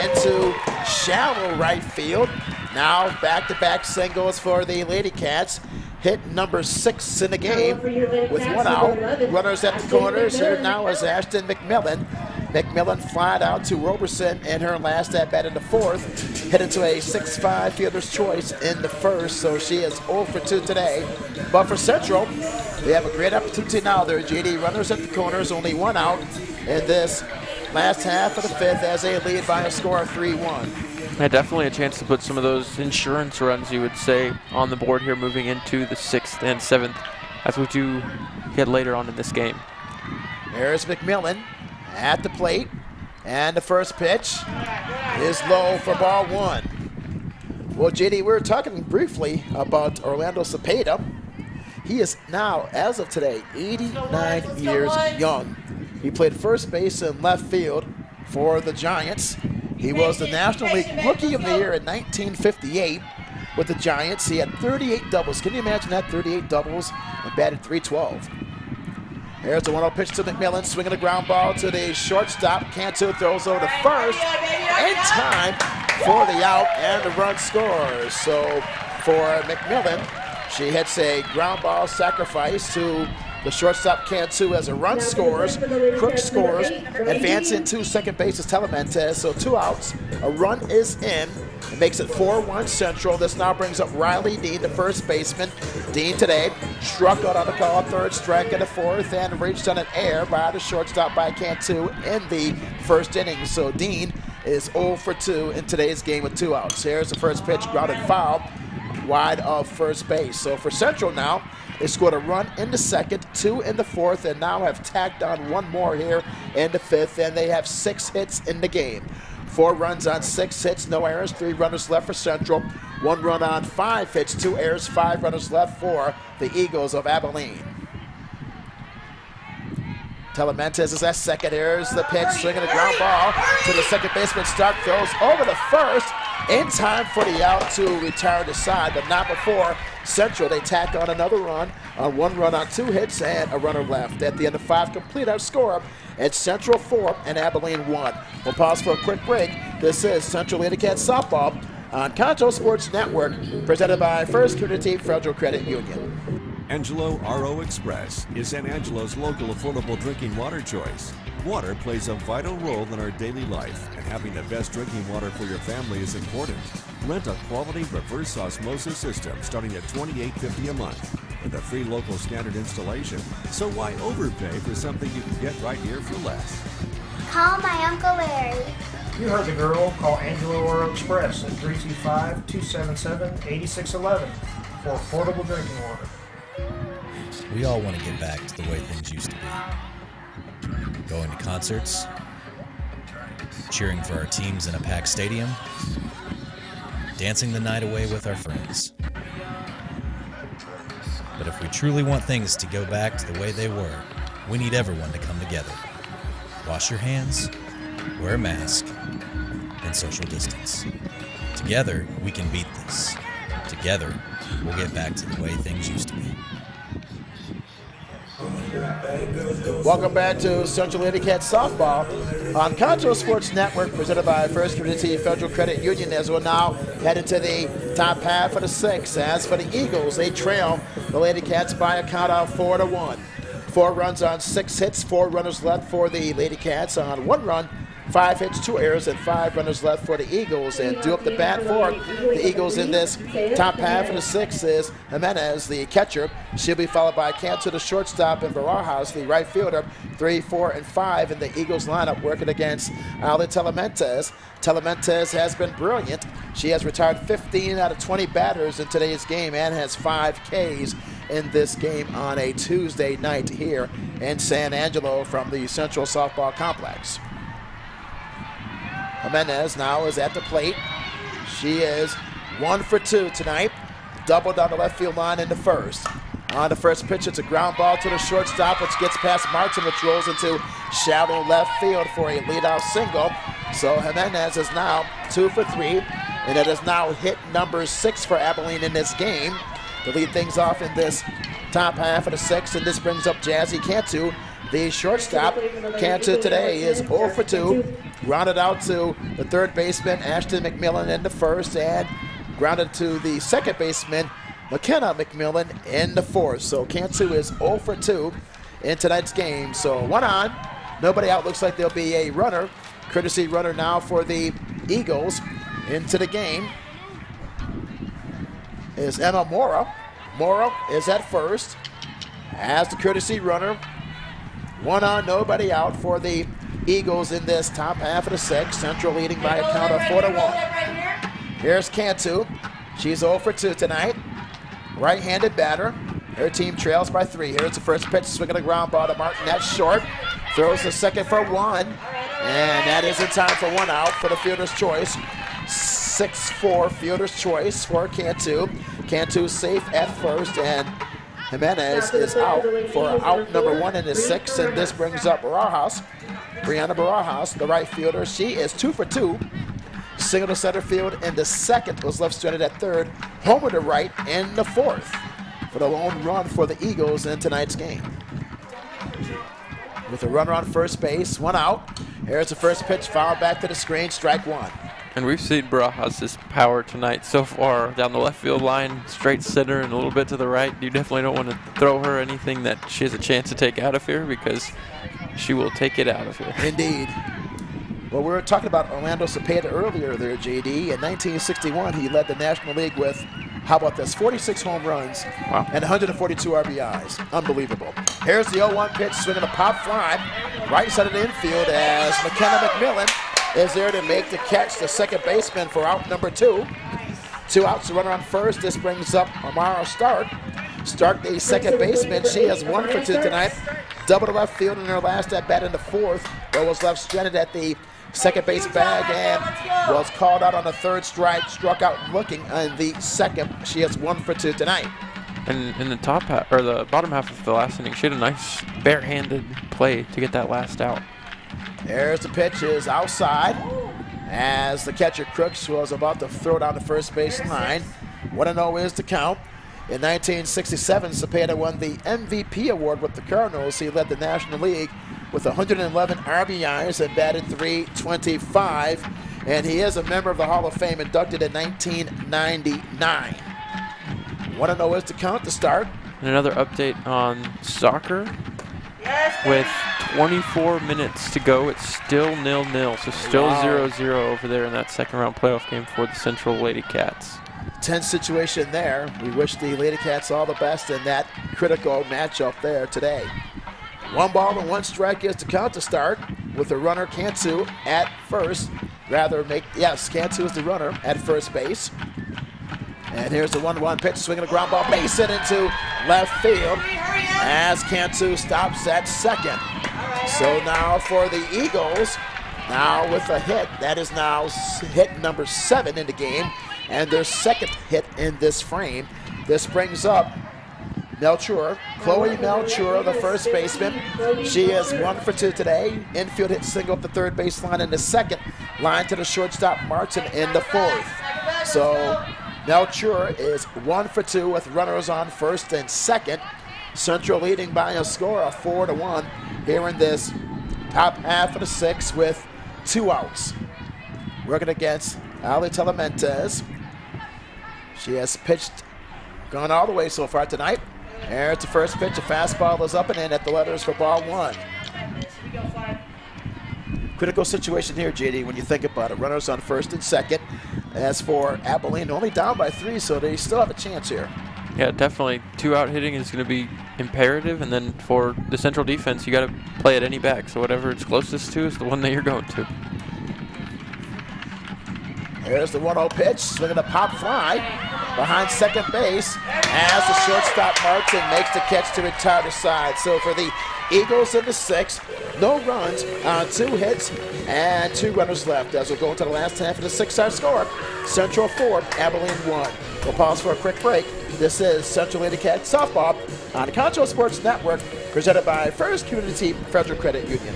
into shallow right field. Now back-to-back singles for the Lady Cats. Hit number 6 in the game with 1 out. Runners at the corners. Here now is Ashton McMillan. McMillan flied out to Roberson in her last at-bat in the fourth. Hit into a 6-5 fielder's choice in the first, so she is 0 for 2 today. But for Central, they have a great opportunity now. They're JD runners at the corners, only 1 out in this last half of the fifth as they lead by a score of 3-1. Yeah, definitely a chance to put some of those insurance runs, you would say, on the board here moving into the 6th and 7th as we do get later on in this game. There's McMillan at the plate, and the first pitch is low for ball 1. Well, JD, we were talking briefly about Orlando Cepeda. He is now, as of today, 89 years young. He played first base and left field for the Giants. He was the National League Rookie of the Year in 1958 with the Giants. He had 38 doubles. Can you imagine that? 38 doubles and batted .312. Here's the 1-0 pitch to McMillan, swinging a ground ball to the shortstop. Cantu throws over to first in time for the out, and the run scores. So for McMillan, she hits a ground ball sacrifice to the shortstop Cantu as a run scores. Crooks scores. Advancing to second base is Talamentes. So 2 outs. A run is in. It makes it 4-1 Central. This now brings up Riley Dean, the first baseman. Dean today struck out on the call, third strike in the fourth, and reached on an error by the shortstop by Cantu in the first inning. So Dean is 0 for 2 in today's game with 2 outs. Here's the first pitch, grounded foul, wide of first base. So for Central now, they scored a run in the second, 2 in the fourth, and now have tacked on 1 more here in the fifth, and they have 6 hits in the game. 4 runs on 6 hits, no errors, 3 runners left for Central. 1 run on 5 hits, 2 errors, 5 runners left for the Eagles of Abilene. Talamentes is at second. Here's the pitch, swinging a ground ball to the second baseman. Stark throws over the first in time for the out to retire the side, but not before Central. They tack on another run on 1 run on 2 hits and a runner left. At the end of 5, complete our score. It's Central 4 and Abilene 1. We'll pause for a quick break. This is Central Lady Cats Softball on Concho Sports Network, presented by First Community Federal Credit Union. Angelo RO Express is San Angelo's local affordable drinking water choice. Water plays a vital role in our daily life, and having the best drinking water for your family is important. Rent a quality reverse osmosis system starting at $28.50 a month with a free local standard installation. So why overpay for something you can get right here for less? Call my Uncle Larry. You heard the girl. Call Angelo Oro Express at 325-277-8611 for affordable drinking water. We all want to get back to the way things used to be. Going to concerts, cheering for our teams in a packed stadium, dancing the night away with our friends. But if we truly want things to go back to the way they were, we need everyone to come together. Wash your hands, wear a mask, and social distance. Together, we can beat this. Together, we'll get back to the way things used to be. Welcome back to Central Lady Cats softball on Concho Sports Network, presented by First Community Federal Credit Union, as we're now headed to the top half of the sixth. As for the Eagles, they trail the Lady Cats by a count of 4-1. 4 runs on 6 hits, 4 runners left for the Lady Cats on 1 run, 5 hits, 2 errors, and 5 runners left for the Eagles. And due up the bat for the Eagles in this top half of the sixth is Jimenez, the catcher. She'll be followed by Cantor, the shortstop, and Barajas, the right fielder. 3, 4, and 5 in the Eagles lineup working against Ali Telementes. Telementes has been brilliant. She has retired 15 out of 20 batters in today's game and has 5 Ks in this game on a Tuesday night here in San Angelo from the Central Softball Complex. Jimenez now is at the plate. She is 1 for 2 tonight. Double down the left field line in the first. On the first pitch, it's a ground ball to the shortstop, which gets past Martin, which rolls into shallow left field for a leadoff single. So Jimenez is now 2 for 3, and it is now hit number 6 for Abilene in this game to lead things off in this top half of the sixth. And this brings up Jazzy Cantu, the shortstop. Cantu today is 0 for 2. Grounded out to the third baseman, Ashton McMillan, in the first, and grounded to the second baseman, McKenna McMillan, in the fourth. So Cantu is 0 for 2 in tonight's game. So 1 on, nobody out. Looks like there'll be a runner, courtesy runner now for the Eagles into the game is Emma Mora. Mora is at first as the courtesy runner. 1 on, nobody out for the Eagles in this top half of the sixth. Central leading by a count of 4-1. Here's Cantu. She's 0 for 2 tonight. Right-handed batter. Her team trails by 3. Here's the first pitch, swinging a ground ball to Martin. That's short. Throws the second for 1. And that is in time for 1 out for the fielder's choice. 6-4 fielder's choice for Cantu. Cantu safe at first, and Jimenez is out for out number 1 in the sixth. And this brings up Barajas. Brianna Barajas, the right fielder. She is 2 for 2. Single to center field in the second, was left stranded at third. Homer to right in the fourth for the lone run for the Eagles in tonight's game. With a runner on first base, 1 out. Here's the first pitch, fouled back to the screen, strike 1. And we've seen Barajas' power tonight so far down the left field line, straight center, and a little bit to the right. You definitely don't want to throw her anything that she has a chance to take out of here, because she will take it out of here. Indeed. Well, we were talking about Orlando Cepeda earlier there, JD. In 1961, he led the National League with, how about this, 46 home runs and 142 RBIs. Unbelievable. Here's the 0-1 pitch, swinging a pop fly right side of the infield as McKenna McMillan is there to make the catch, the second baseman for out number 2. 2 outs, the runner on first. This brings up Amara Stark. Stark, the second baseman. She has 1 for 2 tonight. Double to left field in her last at bat in the fourth, but was left stranded at the second base bag and was called out on the third strike, struck out looking in the second. She has 1 for 2 tonight. And in the top half, or the bottom half of the last inning, she had a nice barehanded play to get that last out. There's the pitch, is outside as the catcher Crooks was about to throw down the first base line. 1-0 is the count. In 1967, Cepeda won the MVP award with the Cardinals. He led the National League with 111 RBIs and batted .325. And he is a member of the Hall of Fame, inducted in 1999. 1-0 is the count to start. And another update on soccer. With 24 minutes to go, it's still 0-0. So still 0-0 over there in that second round playoff game for the Central Lady Cats. Tense situation there. We wish the Lady Cats all the best in that critical matchup there today. 1 ball and 1 strike is the count to start with the runner Cantu at first. Cantu is the runner at first base. And here's the 1-1 pitch, swinging a ground ball, base hit into left field as Cantu stops at second. So now for the Eagles, now with a hit. That is now hit number 7 in the game and their second hit in this frame. This brings up Melchior, Chloe Melchior, the first baseman. She is 1 for 2 today. Infield hit single up the third baseline in the second. Line to the shortstop Martin in the fourth. So Melchior is 1 for 2 with runners on first and second. Central leading by a score of 4-1 here in this top half of the 6th with 2 outs. Working against Ali Telementes. She has pitched, gone all the way so far tonight. There's the first pitch. A fastball is up and in at the letters for ball 1. Critical situation here, JD, when you think about it. Runners on first and second. As for Abilene, only down by 3, so they still have a chance here. Yeah, definitely. 2-out hitting is going to be imperative, and then for the Central defense, you got to play at any back. So whatever it's closest to is the one that you're going to. There's the 1-0 pitch, swinging a pop fly behind second base as the shortstop Martin makes the catch to retire the side. So for the Eagles in the 6th, no runs on 2 hits and 2 runners left as we'll go into the last half of the 6-hour score. Central 4, Abilene 1. We'll pause for a quick break. This is Central Lady Cats Softball on the Concho Sports Network, presented by First Community Federal Credit Union.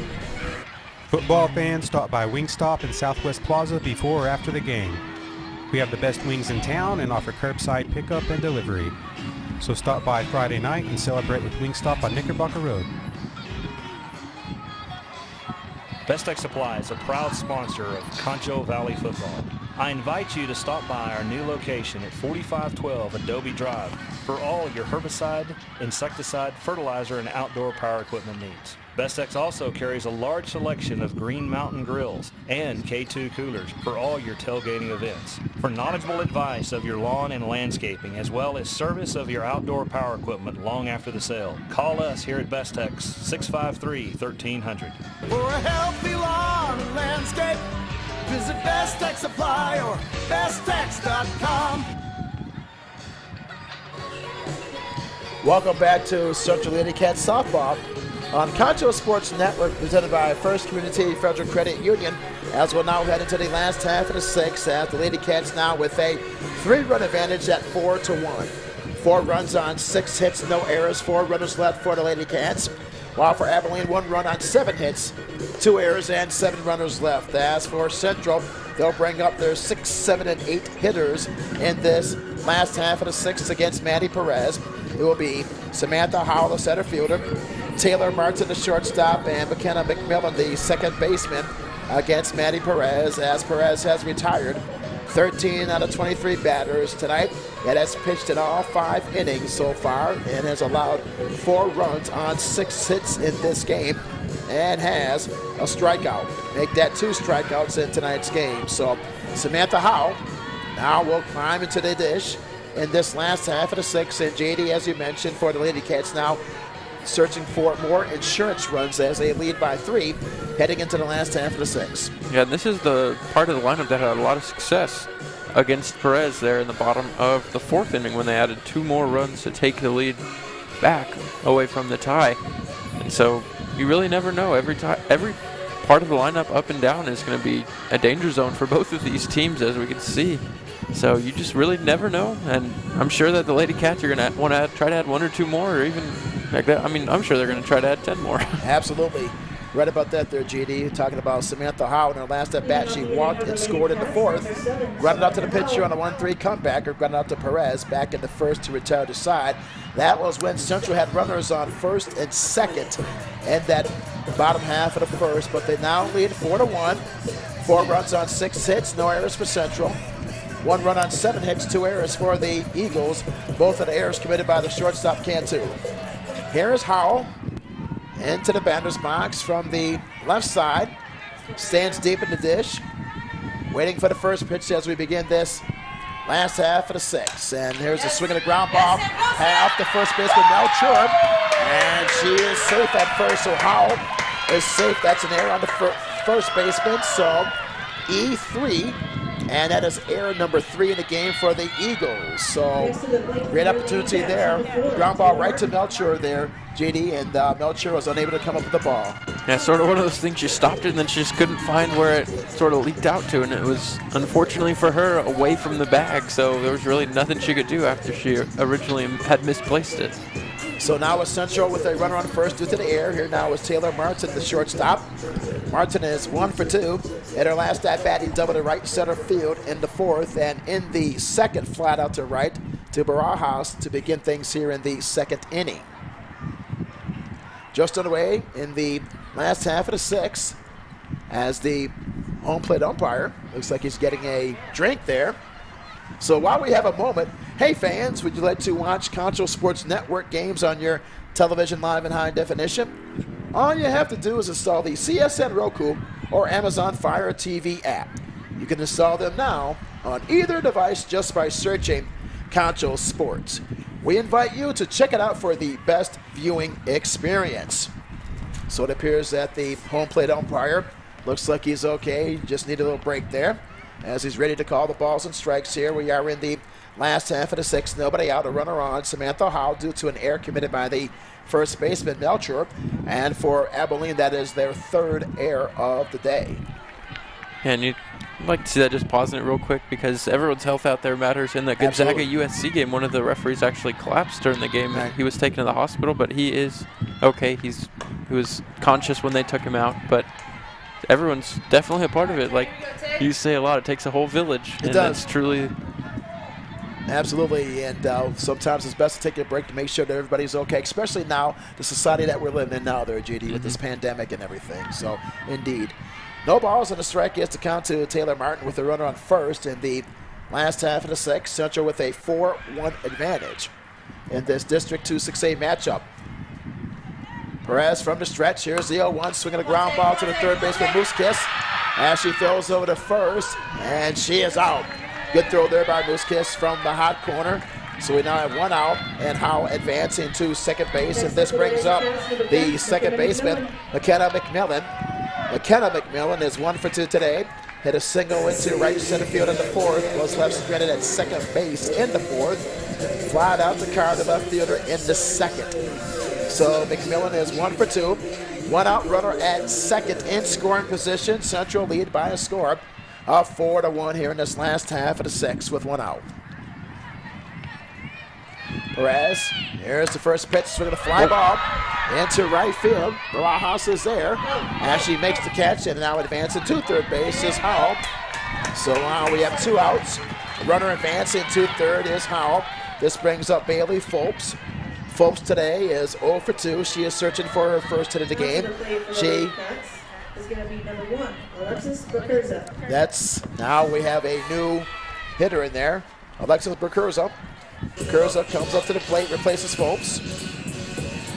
Football fans, stop by Wingstop in Southwest Plaza before or after the game. We have the best wings in town and offer curbside pickup and delivery. So stop by Friday night and celebrate with Wingstop on Knickerbocker Road. Best Tech Supply is a proud sponsor of Concho Valley Football. I invite you to stop by our new location at 4512 Adobe Drive for all your herbicide, insecticide, fertilizer, and outdoor power equipment needs. Bestex also carries a large selection of Green Mountain grills and K2 coolers for all your tailgating events. For knowledgeable advice of your lawn and landscaping, as well as service of your outdoor power equipment long after the sale, call us here at Bestex 653-1300. For a healthy lawn and landscape, visit Best Tech Supply or besttex.com. Welcome back to Central Lady Cats Softball on Concho Sports Network, presented by First Community Federal Credit Union, as we'll now head into the last half of the 6th, as the Lady Cats now with a 3-run advantage at 4-1. 4 runs on 6 hits, no errors, 4 runners left for the Lady Cats, while for Abilene, 1 run on 7 hits, 2 errors, and 7 runners left. As for Central, they'll bring up their 6, 7, and 8 hitters in this last half of the 6th against Maddie Perez. It will be Samantha Howell, the center fielder, Taylor Martin, the shortstop, and McKenna McMillan, the second baseman, against Maddie Perez, as Perez has retired 13 out of 23 batters tonight. It has pitched in all 5 innings so far and has allowed 4 runs on 6 hits in this game and has a strikeout. Make that 2 strikeouts in tonight's game. So Samantha Howell now will climb into the dish in this last half of the 6th. And JD, as you mentioned, for the Lady Cats now searching for more insurance runs as they lead by 3 heading into the last half of the 6th. Yeah, and this is the part of the lineup that had a lot of success against Perez there in the bottom of the 4th inning when they added 2 more runs to take the lead back away from the tie. And so you really never know. Every part of the lineup up and down is going to be a danger zone for both of these teams, as we can see. So you just really never know, and I'm sure that the Lady Cats are going to want to try to add 1 or 2 more, or even like that. I mean, I'm sure they're going to try to add 10 more. Absolutely. Right about that there, GD. Talking about Samantha Howe in her last at-bat. She walked and scored in the 4th. Grounded out to the pitcher on a 1-3 comeback, or grounded out to Perez back in the 1st to retire the side. That was when Central had runners on 1st and 2nd in that bottom half of the 1st, but they now lead 4-1. 4 runs on 6 hits, no errors for Central. 1 run on 7 hits, 2 errors for the Eagles. Both of the errors committed by the shortstop, Cantu. Here is Howell into the batter's box from the left side. Stands deep in the dish, waiting for the first pitch as we begin this last half of the 6th. And here's a swing of the ground ball off the first baseman, Melchior. And she is safe at first, so Howell is safe. That's an error on the first baseman. So E3 And that is error number 3 in the game for the Eagles. So great opportunity there. Ground ball right to Melchior there, JD, and Melchior was unable to come up with the ball. Yeah, sort of one of those things. She stopped it and then she just couldn't find where it sort of leaked out to, and it was, unfortunately for her, away from the bag. So there was really nothing she could do after she originally had misplaced it. So now it's Central with a runner on first due to the air. Here now is Taylor Martin, the shortstop. Martin is 1 for 2. At her last at bat, he doubled to right center field in the 4th, and in the 2nd, flat out to right to Barajas to begin things here in the 2nd inning. Just underway in the last half of the 6th, as the home plate umpire looks like he's getting a drink there. So while we have a moment, hey fans, would you like to watch Concho Sports Network games on your television live in high definition? All you have to do is install the CSN Roku or Amazon Fire TV app. You can install them now on either device just by searching Concho Sports. We invite you to check it out for the best viewing experience. So it appears that the home plate umpire looks like he's okay. Just need a little break there as he's ready to call the balls and strikes here. We are in the last half of the 6th. Nobody out, a runner on. Samantha Howell due to an error committed by the first baseman, Melchior. And for Abilene, that is their 3rd error of the day. And you'd like to see that, just pausing it real quick, because everyone's health out there matters. In the Gonzaga-USC game, one of the referees actually collapsed during the game. Right. He was taken to the hospital, but he is okay. He was conscious when they took him out, but everyone's definitely a part of it. Like you say a lot, it takes a whole village. It does. It's truly... Absolutely, and sometimes it's best to take a break to make sure that everybody's okay, especially now, the society that we're living in now there, JD, with this pandemic and everything. So, indeed. No balls, and a strike is to count to Taylor Martin with a runner on first in the last half of the 6th. Central with a 4-1 advantage in this District 2 6A matchup. Perez from the stretch. Here's the 0-1, swinging a ground ball to the third baseman, Moose Kiss. As she throws over to first, and she is out. Good throw there by Moose Kiss from the hot corner. So we now have 1 out, and Howe advancing to second base, and this brings up the second baseman, McKenna McMillan. McKenna McMillan is 1 for 2 today. Hit a single into right center field in the 4th. Was left stranded at second base in the 4th. Flied out to Carr, the left fielder, in the 2nd. So McMillan is 1 for 2. 1 out, runner at second in scoring position. Central lead by a score of 4-1 here in this last half of the 6th with 1 out. Perez, here's the first pitch, swinging a fly ball into right field. Barajas is there as she makes the catch, and now advancing to third base is Howell. So now we have 2 outs. Runner advancing to third is Howell. This brings up Bailey Phillips. Phillips today is 0 for 2. She is searching for her first hit of the game. She is going to be number 1, Alexis Burkerza. That's, now we have a new hitter in there, Alexis Burkerza. Burkerza comes up to the plate, replaces Phillips.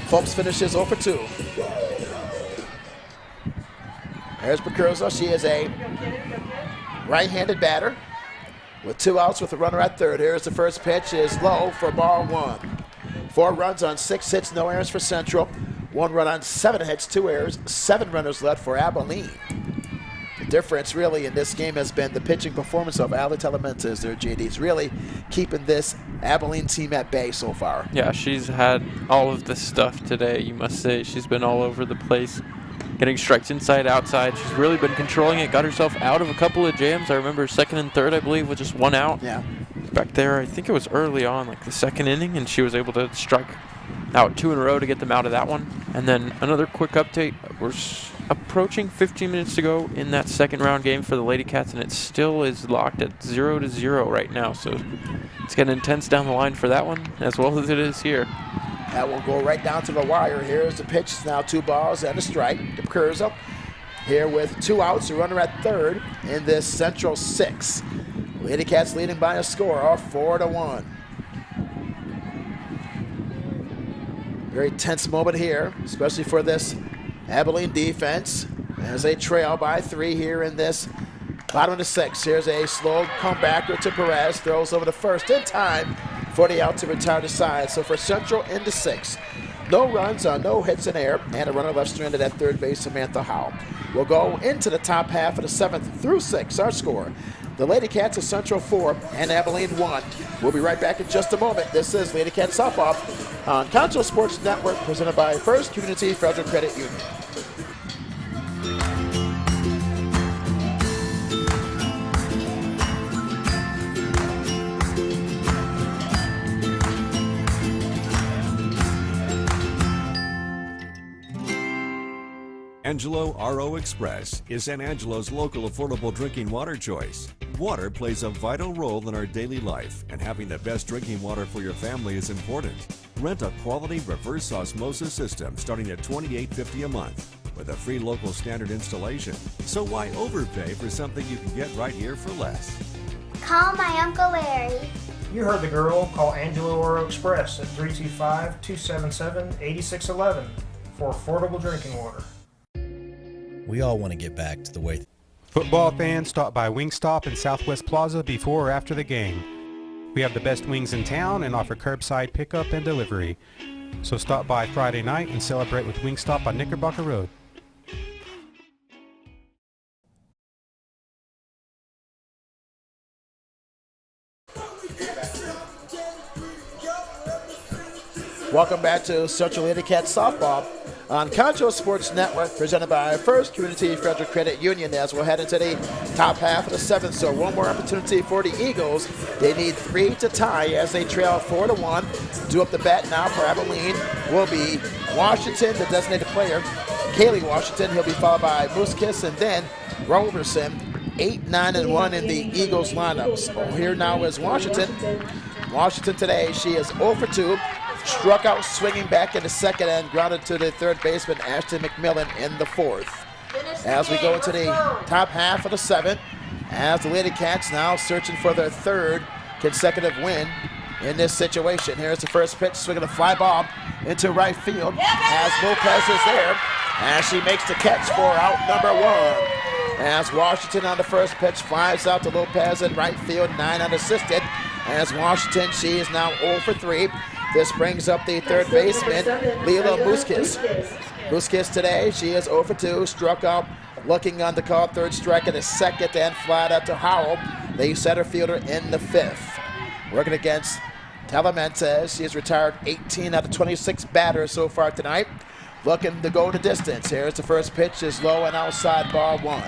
Phillips finishes 0 for 2. There's Burkerza. She is a right-handed batter with 2 outs with a runner at third. Here's the first pitch, is low for ball 1. 4 runs on 6 hits, no errors for Central. 1 run on 7 hits, 2 errors, 7 runners left for Abilene. The difference really in this game has been the pitching performance of Ali Telementas there, JD. It's really keeping this Abilene team at bay so far. Yeah, she's had all of the stuff today, you must say. She's been all over the place, getting strikes inside, outside. She's really been controlling it, got herself out of a couple of jams. I remember 2nd and 3rd, I believe, with just 1 out. Yeah. Back there, I think it was early on, like the 2nd inning, and she was able to strike out 2 in a row to get them out of that one. And then another quick update. We're approaching 15 minutes to go in that 2nd round game for the Lady Cats, and it still is locked at 0-0 right now. So it's getting intense down the line for that one as well as it is here. That will go right down to the wire. Here's the pitch. It's now 2 balls and a strike. Burkerza here with 2 outs, a runner at third in this Central 6. Lady Cats leading by a score of 4-1. Very tense moment here, especially for this Abilene defense as they trail by 3 here in this bottom of the 6th. Here's a slow comebacker to Perez, throws over to first in time for the out to retire the side. So for Central in the 6th, no runs on no hits in air, and a runner left stranded at third base, Samantha Howell. We'll go into the top half of the 7th through 6. Our score, The Lady Cats of Central 4 and Abilene 1. We'll be right back in just a moment. This is Lady Cats Softball on Concho Sports Network, presented by First Community Federal Credit Union. Angelo RO Express is San Angelo's local affordable drinking water choice. Water plays a vital role in our daily life, and having the best drinking water for your family is important. Rent a quality reverse osmosis system starting at $28.50 a month with a free local standard installation. So why overpay for something you can get right here for less? Call my Uncle Larry. You heard the girl. Call Angelo Oro Express at 325-277-8611 for affordable drinking water. We all want to get back to the way Football fans, stop by Wingstop in Southwest Plaza before or after the game. We have the best wings in town and offer curbside pickup and delivery. So stop by Friday night and celebrate with Wingstop on Knickerbocker Road. Welcome back to Central Lady Cats Softball on Concho Sports Network, presented by First Community Federal Credit Union, as we'll head into the top half of the seventh. So one more opportunity for the Eagles. They need 3 to tie as they trail 4-1. Due up the bat now for Abilene will be Washington, the designated player, Kaylee Washington. He'll be followed by Moosekiss and then Roberson. 8-9-1 in the Eagles lineups. Here now is Washington. Washington today, she is 0 for 2. Struck out swinging back in the second and grounded to the third baseman, Ashton McMillan, in the fourth. As we go into the top half of the seventh, as the Lady Cats now searching for their third consecutive win in this situation. Here's the first pitch, swinging a fly ball into right field as Lopez is there, as she makes the catch for out number 1. As Washington on the first pitch flies out to Lopez in right field, 9 unassisted. As Washington, she is now 0 for 3. This brings up the third baseman, Leela Moosekiss. Moosekiss today, she is 0 for 2, struck out, looking on the call, third strike in the second, and flied out to Howell, the center fielder, in the fifth. Working against Talamantes, she has retired 18 out of 26 batters so far tonight. Looking to go the distance. Here's the first pitch, is low and outside, ball 1.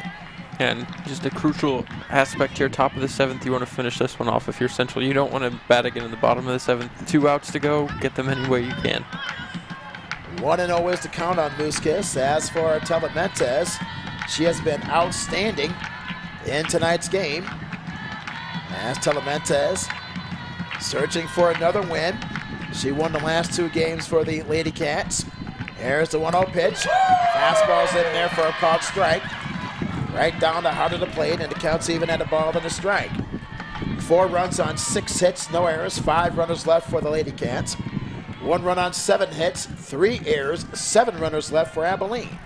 And just a crucial aspect here, top of the seventh, you want to finish this one off if you're Central. You don't want to bat again in the bottom of the seventh. 2 outs to go, get them any way you can. 1-0 is to count on Moosekiss. As for Talamentes, she has been outstanding in tonight's game. As Talamentes searching for another win. She won the last 2 games for the Lady Cats. Here's the 1-0 pitch. Fastball's in there for a called strike. Right down the heart of the plate, and the count's even at a ball and a strike. 4 runs on 6 hits, no errors, 5 runners left for the Lady Cats. 1 run on 7 hits, 3 errors, 7 runners left for Abilene.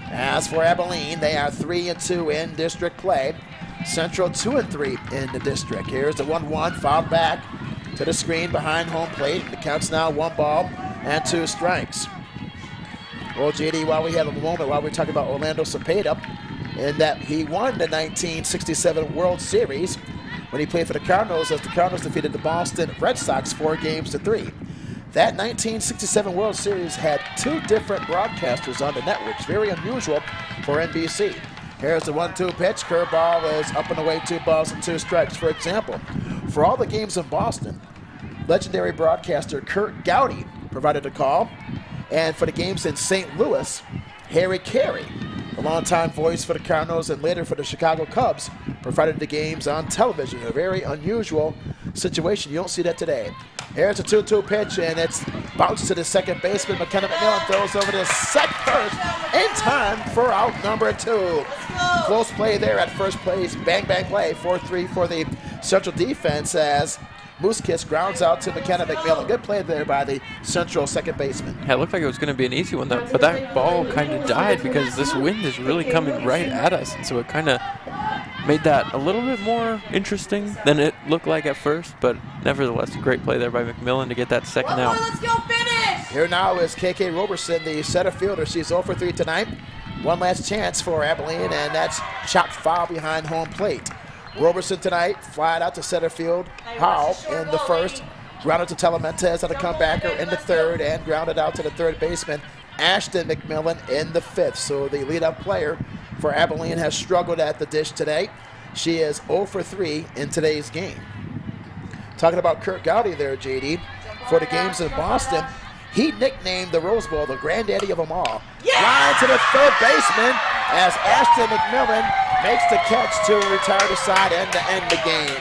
As for Abilene, they are 3-2 in district play. Central 2-3 in the district. Here's the 1-1, fouled back to the screen behind home plate. The count's now 1 ball and 2 strikes. Well, JD, while we have a moment, while we're talking about Orlando Cepeda, in that he won the 1967 World Series when he played for the Cardinals, as the Cardinals defeated the Boston Red Sox 4-3. That 1967 World Series had 2 different broadcasters on the networks, very unusual for NBC. Here's the 1-2 pitch, curveball is up and away, 2 balls and 2 strikes. For example, for all the games in Boston, legendary broadcaster Kurt Gowdy provided a call, and for the games in St. Louis, Harry Carey, the longtime voice for the Cardinals and later for the Chicago Cubs, provided the games on television. A very unusual situation. You don't see that today. Here's a 2-2 pitch, and it's bounced to the second baseman. McKenna McMillan throws over to second first in time for out number 2. Close play there at first base. Bang, bang play. 4-3 for the Central defense as Moosekiss grounds out to McKenna McMillan. Good play there by the Central second baseman. Yeah, it looked like it was going to be an easy one, though, but that ball kind of died because this wind is really coming right at us, and so it kind of made that a little bit more interesting than it looked like at first, but nevertheless, a great play there by McMillan to get that second out. Let's go finish! Here now is KK Roberson, the center fielder. She's 0 for 3 tonight. One last chance for Abilene, and that's chopped foul behind home plate. Roberson tonight flied out to center field. Howell in the first, grounded to Telementez on a comebacker in the third, and grounded out to the third baseman, Ashton McMillan, in the fifth. So the leadoff player for Abilene has struggled at the dish today. She is 0 for 3 in today's game. Talking about Kurt Gowdy there, JD, for the games in Boston, he nicknamed the Rose Bowl the granddaddy of them all. Line to the third baseman as Ashton McMillan makes the catch to retire the side and to end the game.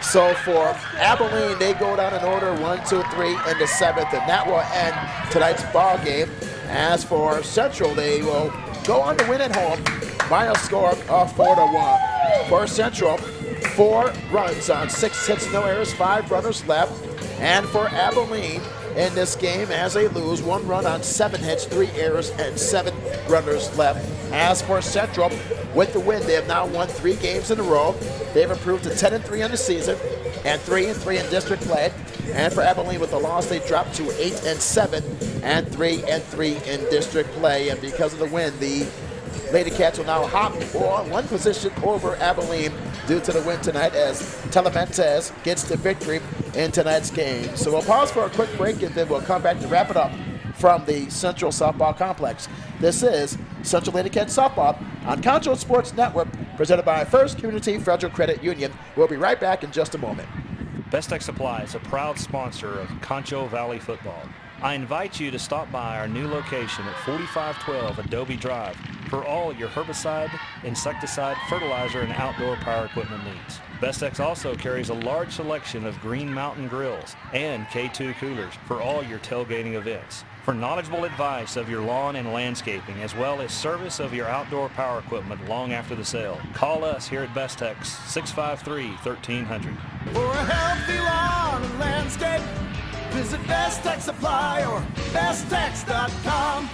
So for Abilene, they go down in order 1, 2, 3 in the seventh, and that will end tonight's ball game. As for Central, they will go on to win at home by a score of 4-1. For Central, 4 runs on 6 hits, no errors, 5 runners left. And for Abilene in this game, as they lose, 1 run on 7 hits, 3 errors, and 7 runners left. As for Central, with the win, they have now won 3 games in a row. They've improved to 10-3 on the season and 3-3 in district play. And for Abilene, with the loss, they dropped to 8-7 and 3-3 in district play. And because of the win, the Lady Cats will now hop on 1 position over Abilene due to the win tonight, as Telementez gets the victory in tonight's game. So we'll pause for a quick break, and then we'll come back to wrap it up from the Central Softball Complex. This is Central Lady Cats Softball on Concho Sports Network, presented by First Community Federal Credit Union. We'll be right back in just a moment. Best Tech Supply is a proud sponsor of Concho Valley Football. I invite you to stop by our new location at 4512 Adobe Drive for all your herbicide, insecticide, fertilizer, and outdoor power equipment needs. Bestex also carries a large selection of Green Mountain grills and K2 coolers for all your tailgating events. For knowledgeable advice of your lawn and landscaping, as well as service of your outdoor power equipment long after the sale, call us here at Bestex 653-1300. For a healthy lawn and landscape, visit Best Tech Supply or besttex.com.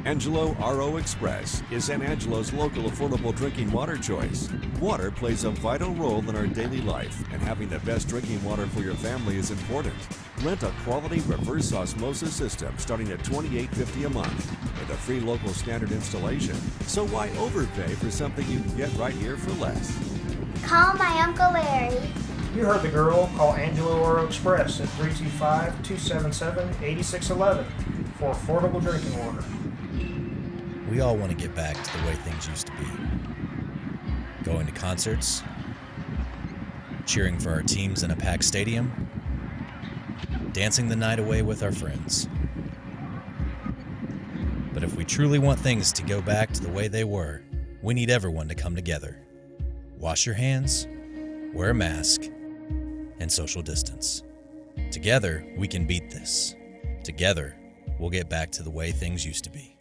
Angelo RO Express is San Angelo's local affordable drinking water choice. Water plays a vital role in our daily life, and having the best drinking water for your family is important. Rent a quality reverse osmosis system starting at $28.50 a month with a free local standard installation. So why overpay for something you can get right here for less? Call my Uncle Larry. You heard the girl. Call Angelo Oro Express at 325-277-8611 for affordable drinking water. We all want to get back to the way things used to be. Going to concerts, cheering for our teams in a packed stadium, dancing the night away with our friends. But if we truly want things to go back to the way they were, we need everyone to come together. Wash your hands, wear a mask, and social distance. Together, we can beat this. Together, we'll get back to the way things used to be.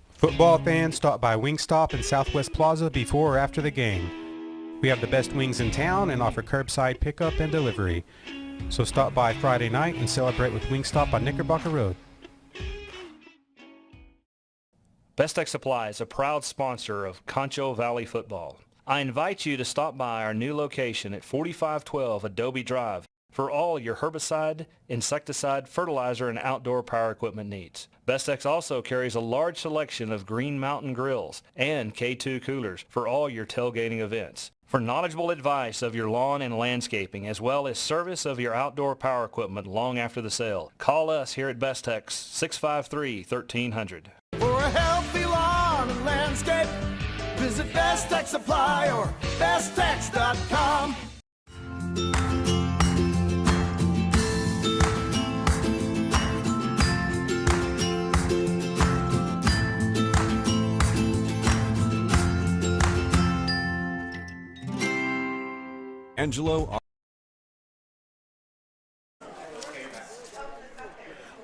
Football fans, stop by Wingstop in Southwest Plaza before or after the game. We have the best wings in town and offer curbside pickup and delivery. So stop by Friday night and celebrate with Wingstop on Knickerbocker Road. Best Tech Supply is a proud sponsor of Concho Valley Football. I invite you to stop by our new location at 4512 Adobe Drive for all your herbicide, insecticide, fertilizer, and outdoor power equipment needs. Bestex also carries a large selection of Green Mountain grills and K2 coolers for all your tailgating events. For knowledgeable advice of your lawn and landscaping, as well as service of your outdoor power equipment long after the sale, call us here at Bestex 653-1300. For a healthy lawn and landscape, visit Best Tech Supply or besttex.com. Angelo.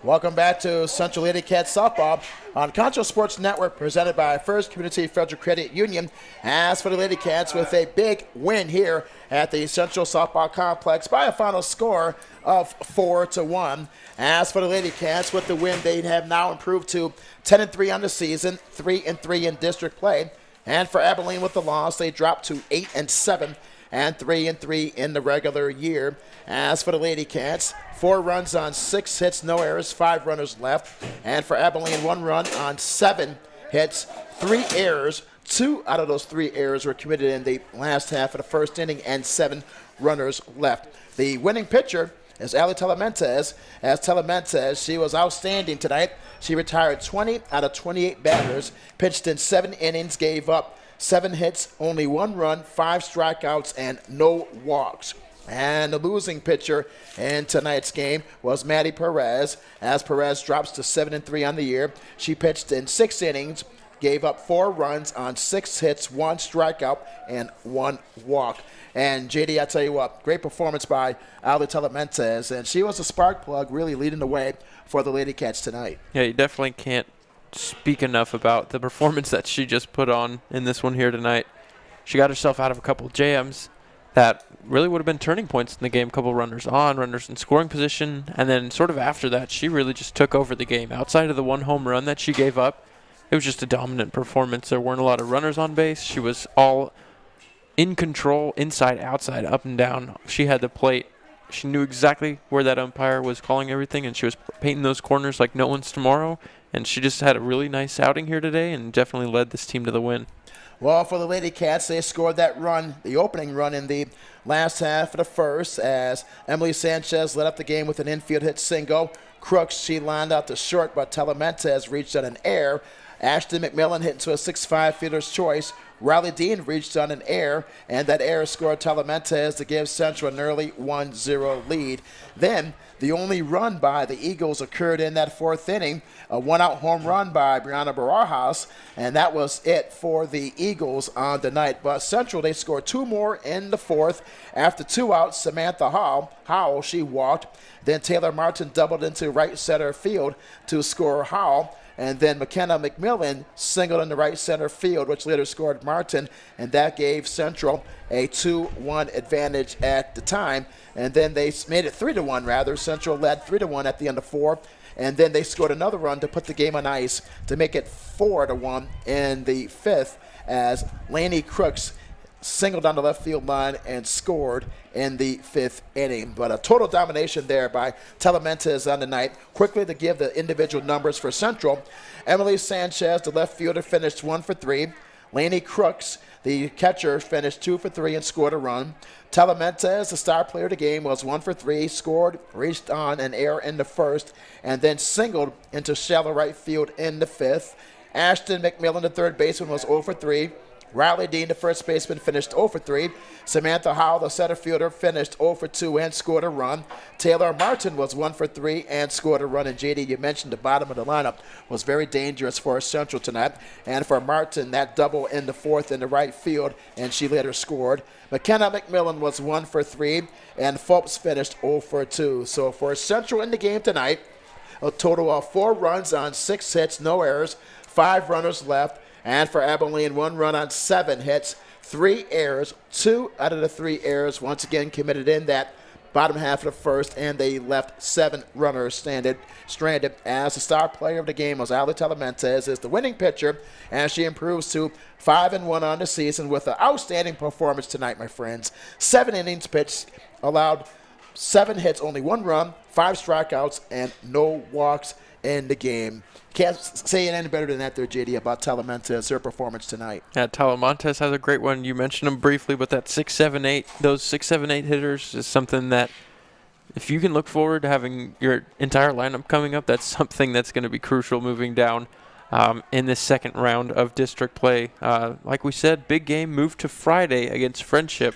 Welcome back to Central Lady Cats Softball on Concho Sports Network, presented by First Community Federal Credit Union. As for the Lady Cats, with a big win here at the Central Softball Complex by a final score of 4-1. As for the Lady Cats, with the win, they have now improved to 10-3 on the season, 3-3 in district play. And for Abilene with the loss, they dropped to 8-7 and 3-3 in the regular year. As for the Lady Cats, 4 runs on 6 hits, no errors, 5 runners left. And for Abilene, 1 run on 7 hits, 3 errors. 2 out of those 3 errors were committed in the last half of the first inning, and 7 runners left. The winning pitcher is Ali Telementes. As Telementes, she was outstanding tonight. She retired 20 out of 28 batters, pitched in 7 innings, gave up 7 hits, only 1 run, 5 strikeouts, and no walks. And the losing pitcher in tonight's game was Maddie Perez. As Perez drops to 7-3 on the year, she pitched in 6 innings, gave up 4 runs on 6 hits, 1 strikeout, and 1 walk. And, JD, I tell you what, great performance by Ali Telementes, and she was a spark plug, really leading the way for the Lady Cats tonight. Yeah, you definitely can't speak enough about the performance that she just put on in this one here tonight. She got herself out of a couple jams that really would have been turning points in the game. A couple runners on, runners in scoring position, and then sort of after that, she really just took over the game. Outside of the 1 home run that she gave up, it was just a dominant performance. There weren't a lot of runners on base. She was all in control, inside, outside, up and down. She had the plate. She knew exactly where that umpire was calling everything, and she was painting those corners like no one's tomorrow. And she just had a really nice outing here today and definitely led this team to the win. Well, for the Lady Cats, they scored that run, the opening run in the last half of the first, as Emily Sanchez led up the game with an infield hit single. Crooks, she lined out to short, but Telementes reached on an air. Ashton McMillan hit into a 6-5 fielder's choice. Riley Dean reached on an air, and that air scored Telementes to give Central an early 1-0 lead. Then the only run by the Eagles occurred in that 4th inning, a 1-out home run by Brianna Barajas, and that was it for the Eagles on the night. But Central, they scored 2 more in the 4th. After 2 outs, Samantha Howell, she walked. Then Taylor Martin doubled into right center field to score Howell. And then McKenna McMillan singled in the right center field, which later scored Martin, and that gave Central a 2-1 advantage at the time. And then they made it 3-1 rather. Central led 3-1 at the end of 4. And then they scored another run to put the game on ice to make it 4-1 in the 5th, as Lainey Crooks singled down the left field line and scored in the 5th inning. But a total domination there by Telementes on the night. Quickly to give the individual numbers for Central, Emily Sanchez, the left fielder, finished 1 for 3. Lainey Crooks, the catcher, finished 2 for 3 and scored a run. Telementes, the star player of the game, was 1 for 3, scored, reached on an error in the 1st, and then singled into shallow right field in the 5th. Ashton McMillan, the third baseman, was 0 for 3. Riley Dean, the first baseman, finished 0 for 3. Samantha Howell, the center fielder, finished 0 for 2 and scored a run. Taylor Martin was 1 for 3 and scored a run. And, JD, you mentioned the bottom of the lineup was very dangerous for Central tonight. And for Martin, that double in the 4th in the right field, and she later scored. McKenna McMillan was 1 for 3, and Phelps finished 0 for 2. So for Central in the game tonight, a total of 4 runs on 6 hits, no errors, 5 runners left. And for Abilene, 1 run on 7 hits, 3 errors. 2 out of the 3 errors once again committed in that bottom half of the 1st, and they left 7 runners stranded. As the star player of the game was Ali Telementes, is the winning pitcher, and she improves to 5-1 on the season with an outstanding performance tonight, my friends. 7 innings pitched, allowed 7 hits, only 1 run, 5 strikeouts, and no walks in the game. Can't say it any better than that there, JD, about Telementes, her performance tonight. Yeah, Telemontes has a great one. You mentioned him briefly, but that 6-7-8, those 6-7-8 hitters is something that if you can look forward to having your entire lineup coming up, that's something that's going to be crucial moving down in this second round of district play. Like we said, big game moved to Friday against Friendship,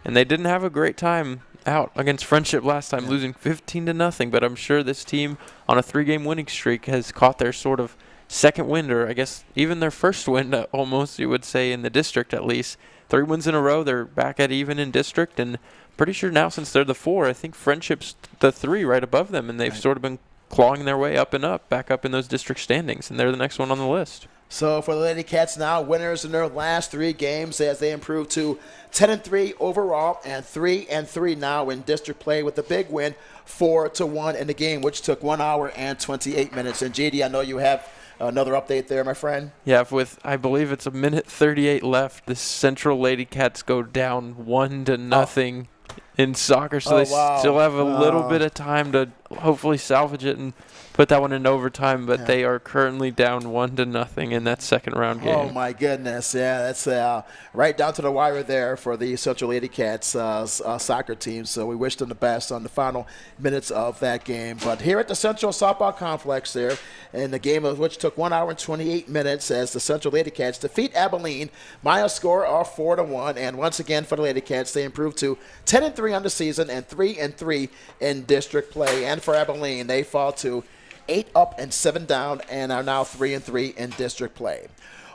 and they didn't have a great time out against Friendship last time, losing 15-0. But I'm sure this team on a 3-game winning streak has caught their sort of second win, or I guess even their first win, almost, you would say, in the district at least. 3 wins in a row. They're back at even in district, and pretty sure now since they're the 4, I think Friendship's the 3 right above them, and they've sort of been clawing their way up and up, back up in those district standings, and they're the next one on the list. So for the Lady Cats now, winners in their last 3 games as they improve to 10-3 overall and 3-3 now in district play with the big win 4-1 in the game, which took 1 hour and 28 minutes. And JD, I know you have another update there, my friend? Yeah, with I believe it's 1:38 left, the Central Lady Cats go down 1-0 in soccer, so they wow. still have a little bit of time to hopefully salvage it and put that one in overtime, but they are currently down 1-0 in that second round game. Oh my goodness, yeah, that's right down to the wire there for the Central Lady Cats soccer team. So we wish them the best on the final minutes of that game. But here at the Central Softball Complex there, in the game of which took 1 hour and 28 minutes, as the Central Lady Cats defeat Abilene by a score of 4-1. And once again for the Lady Cats, they improved to 10-3 on the season and 3-3 in district play. And for Abilene, they fall to 8 up and 7 down, and are now 3-3 in district play.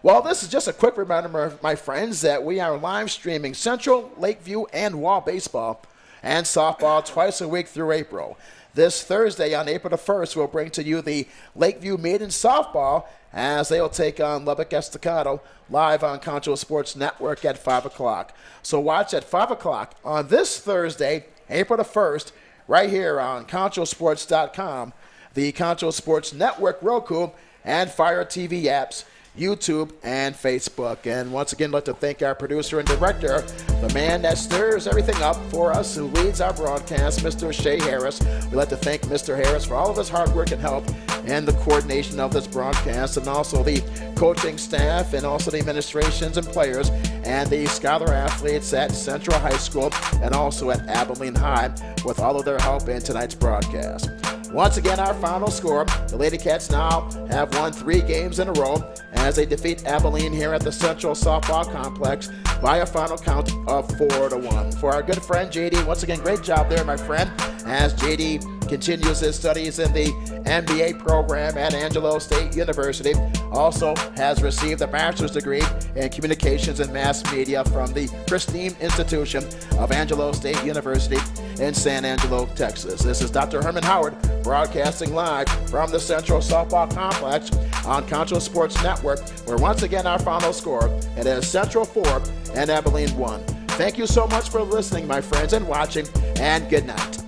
Well, this is just a quick reminder, my friends, that we are live streaming Central, Lakeview, and Wall baseball and softball twice a week through April. This Thursday on April the 1st, we'll bring to you the Lakeview Maiden softball as they will take on Lubbock Estacado live on Concho Sports Network at 5 o'clock. So watch at 5 o'clock on this Thursday, April the 1st, right here on ConchoSports.com, the Concho Sports Network, Roku, and Fire TV apps, YouTube, and Facebook. And once again, I'd like to thank our producer and director, the man that stirs everything up for us, who leads our broadcast, Mr. Shea Harris. We'd like to thank Mr. Harris for all of his hard work and help and the coordination of this broadcast, and also the coaching staff, and also the administrations and players, and the scholar athletes at Central High School and also at Abilene High, with all of their help in tonight's broadcast. Once again, our final score, the Lady Cats now have won 3 games in a row as they defeat Abilene here at the Central Softball Complex by a final count of 4-1. For our good friend JD, once again, great job there, my friend, as JD continues his studies in the MBA program at Angelo State University. Also has received a bachelor's degree in communications and mass media from the pristine institution of Angelo State University in San Angelo, Texas. This is Dr. Herman Howard, broadcasting live from the Central Softball Complex on Concho Sports Network, where once again our final score, it is Central 4 and Abilene 1. Thank you so much for listening, my friends, and watching, and good night.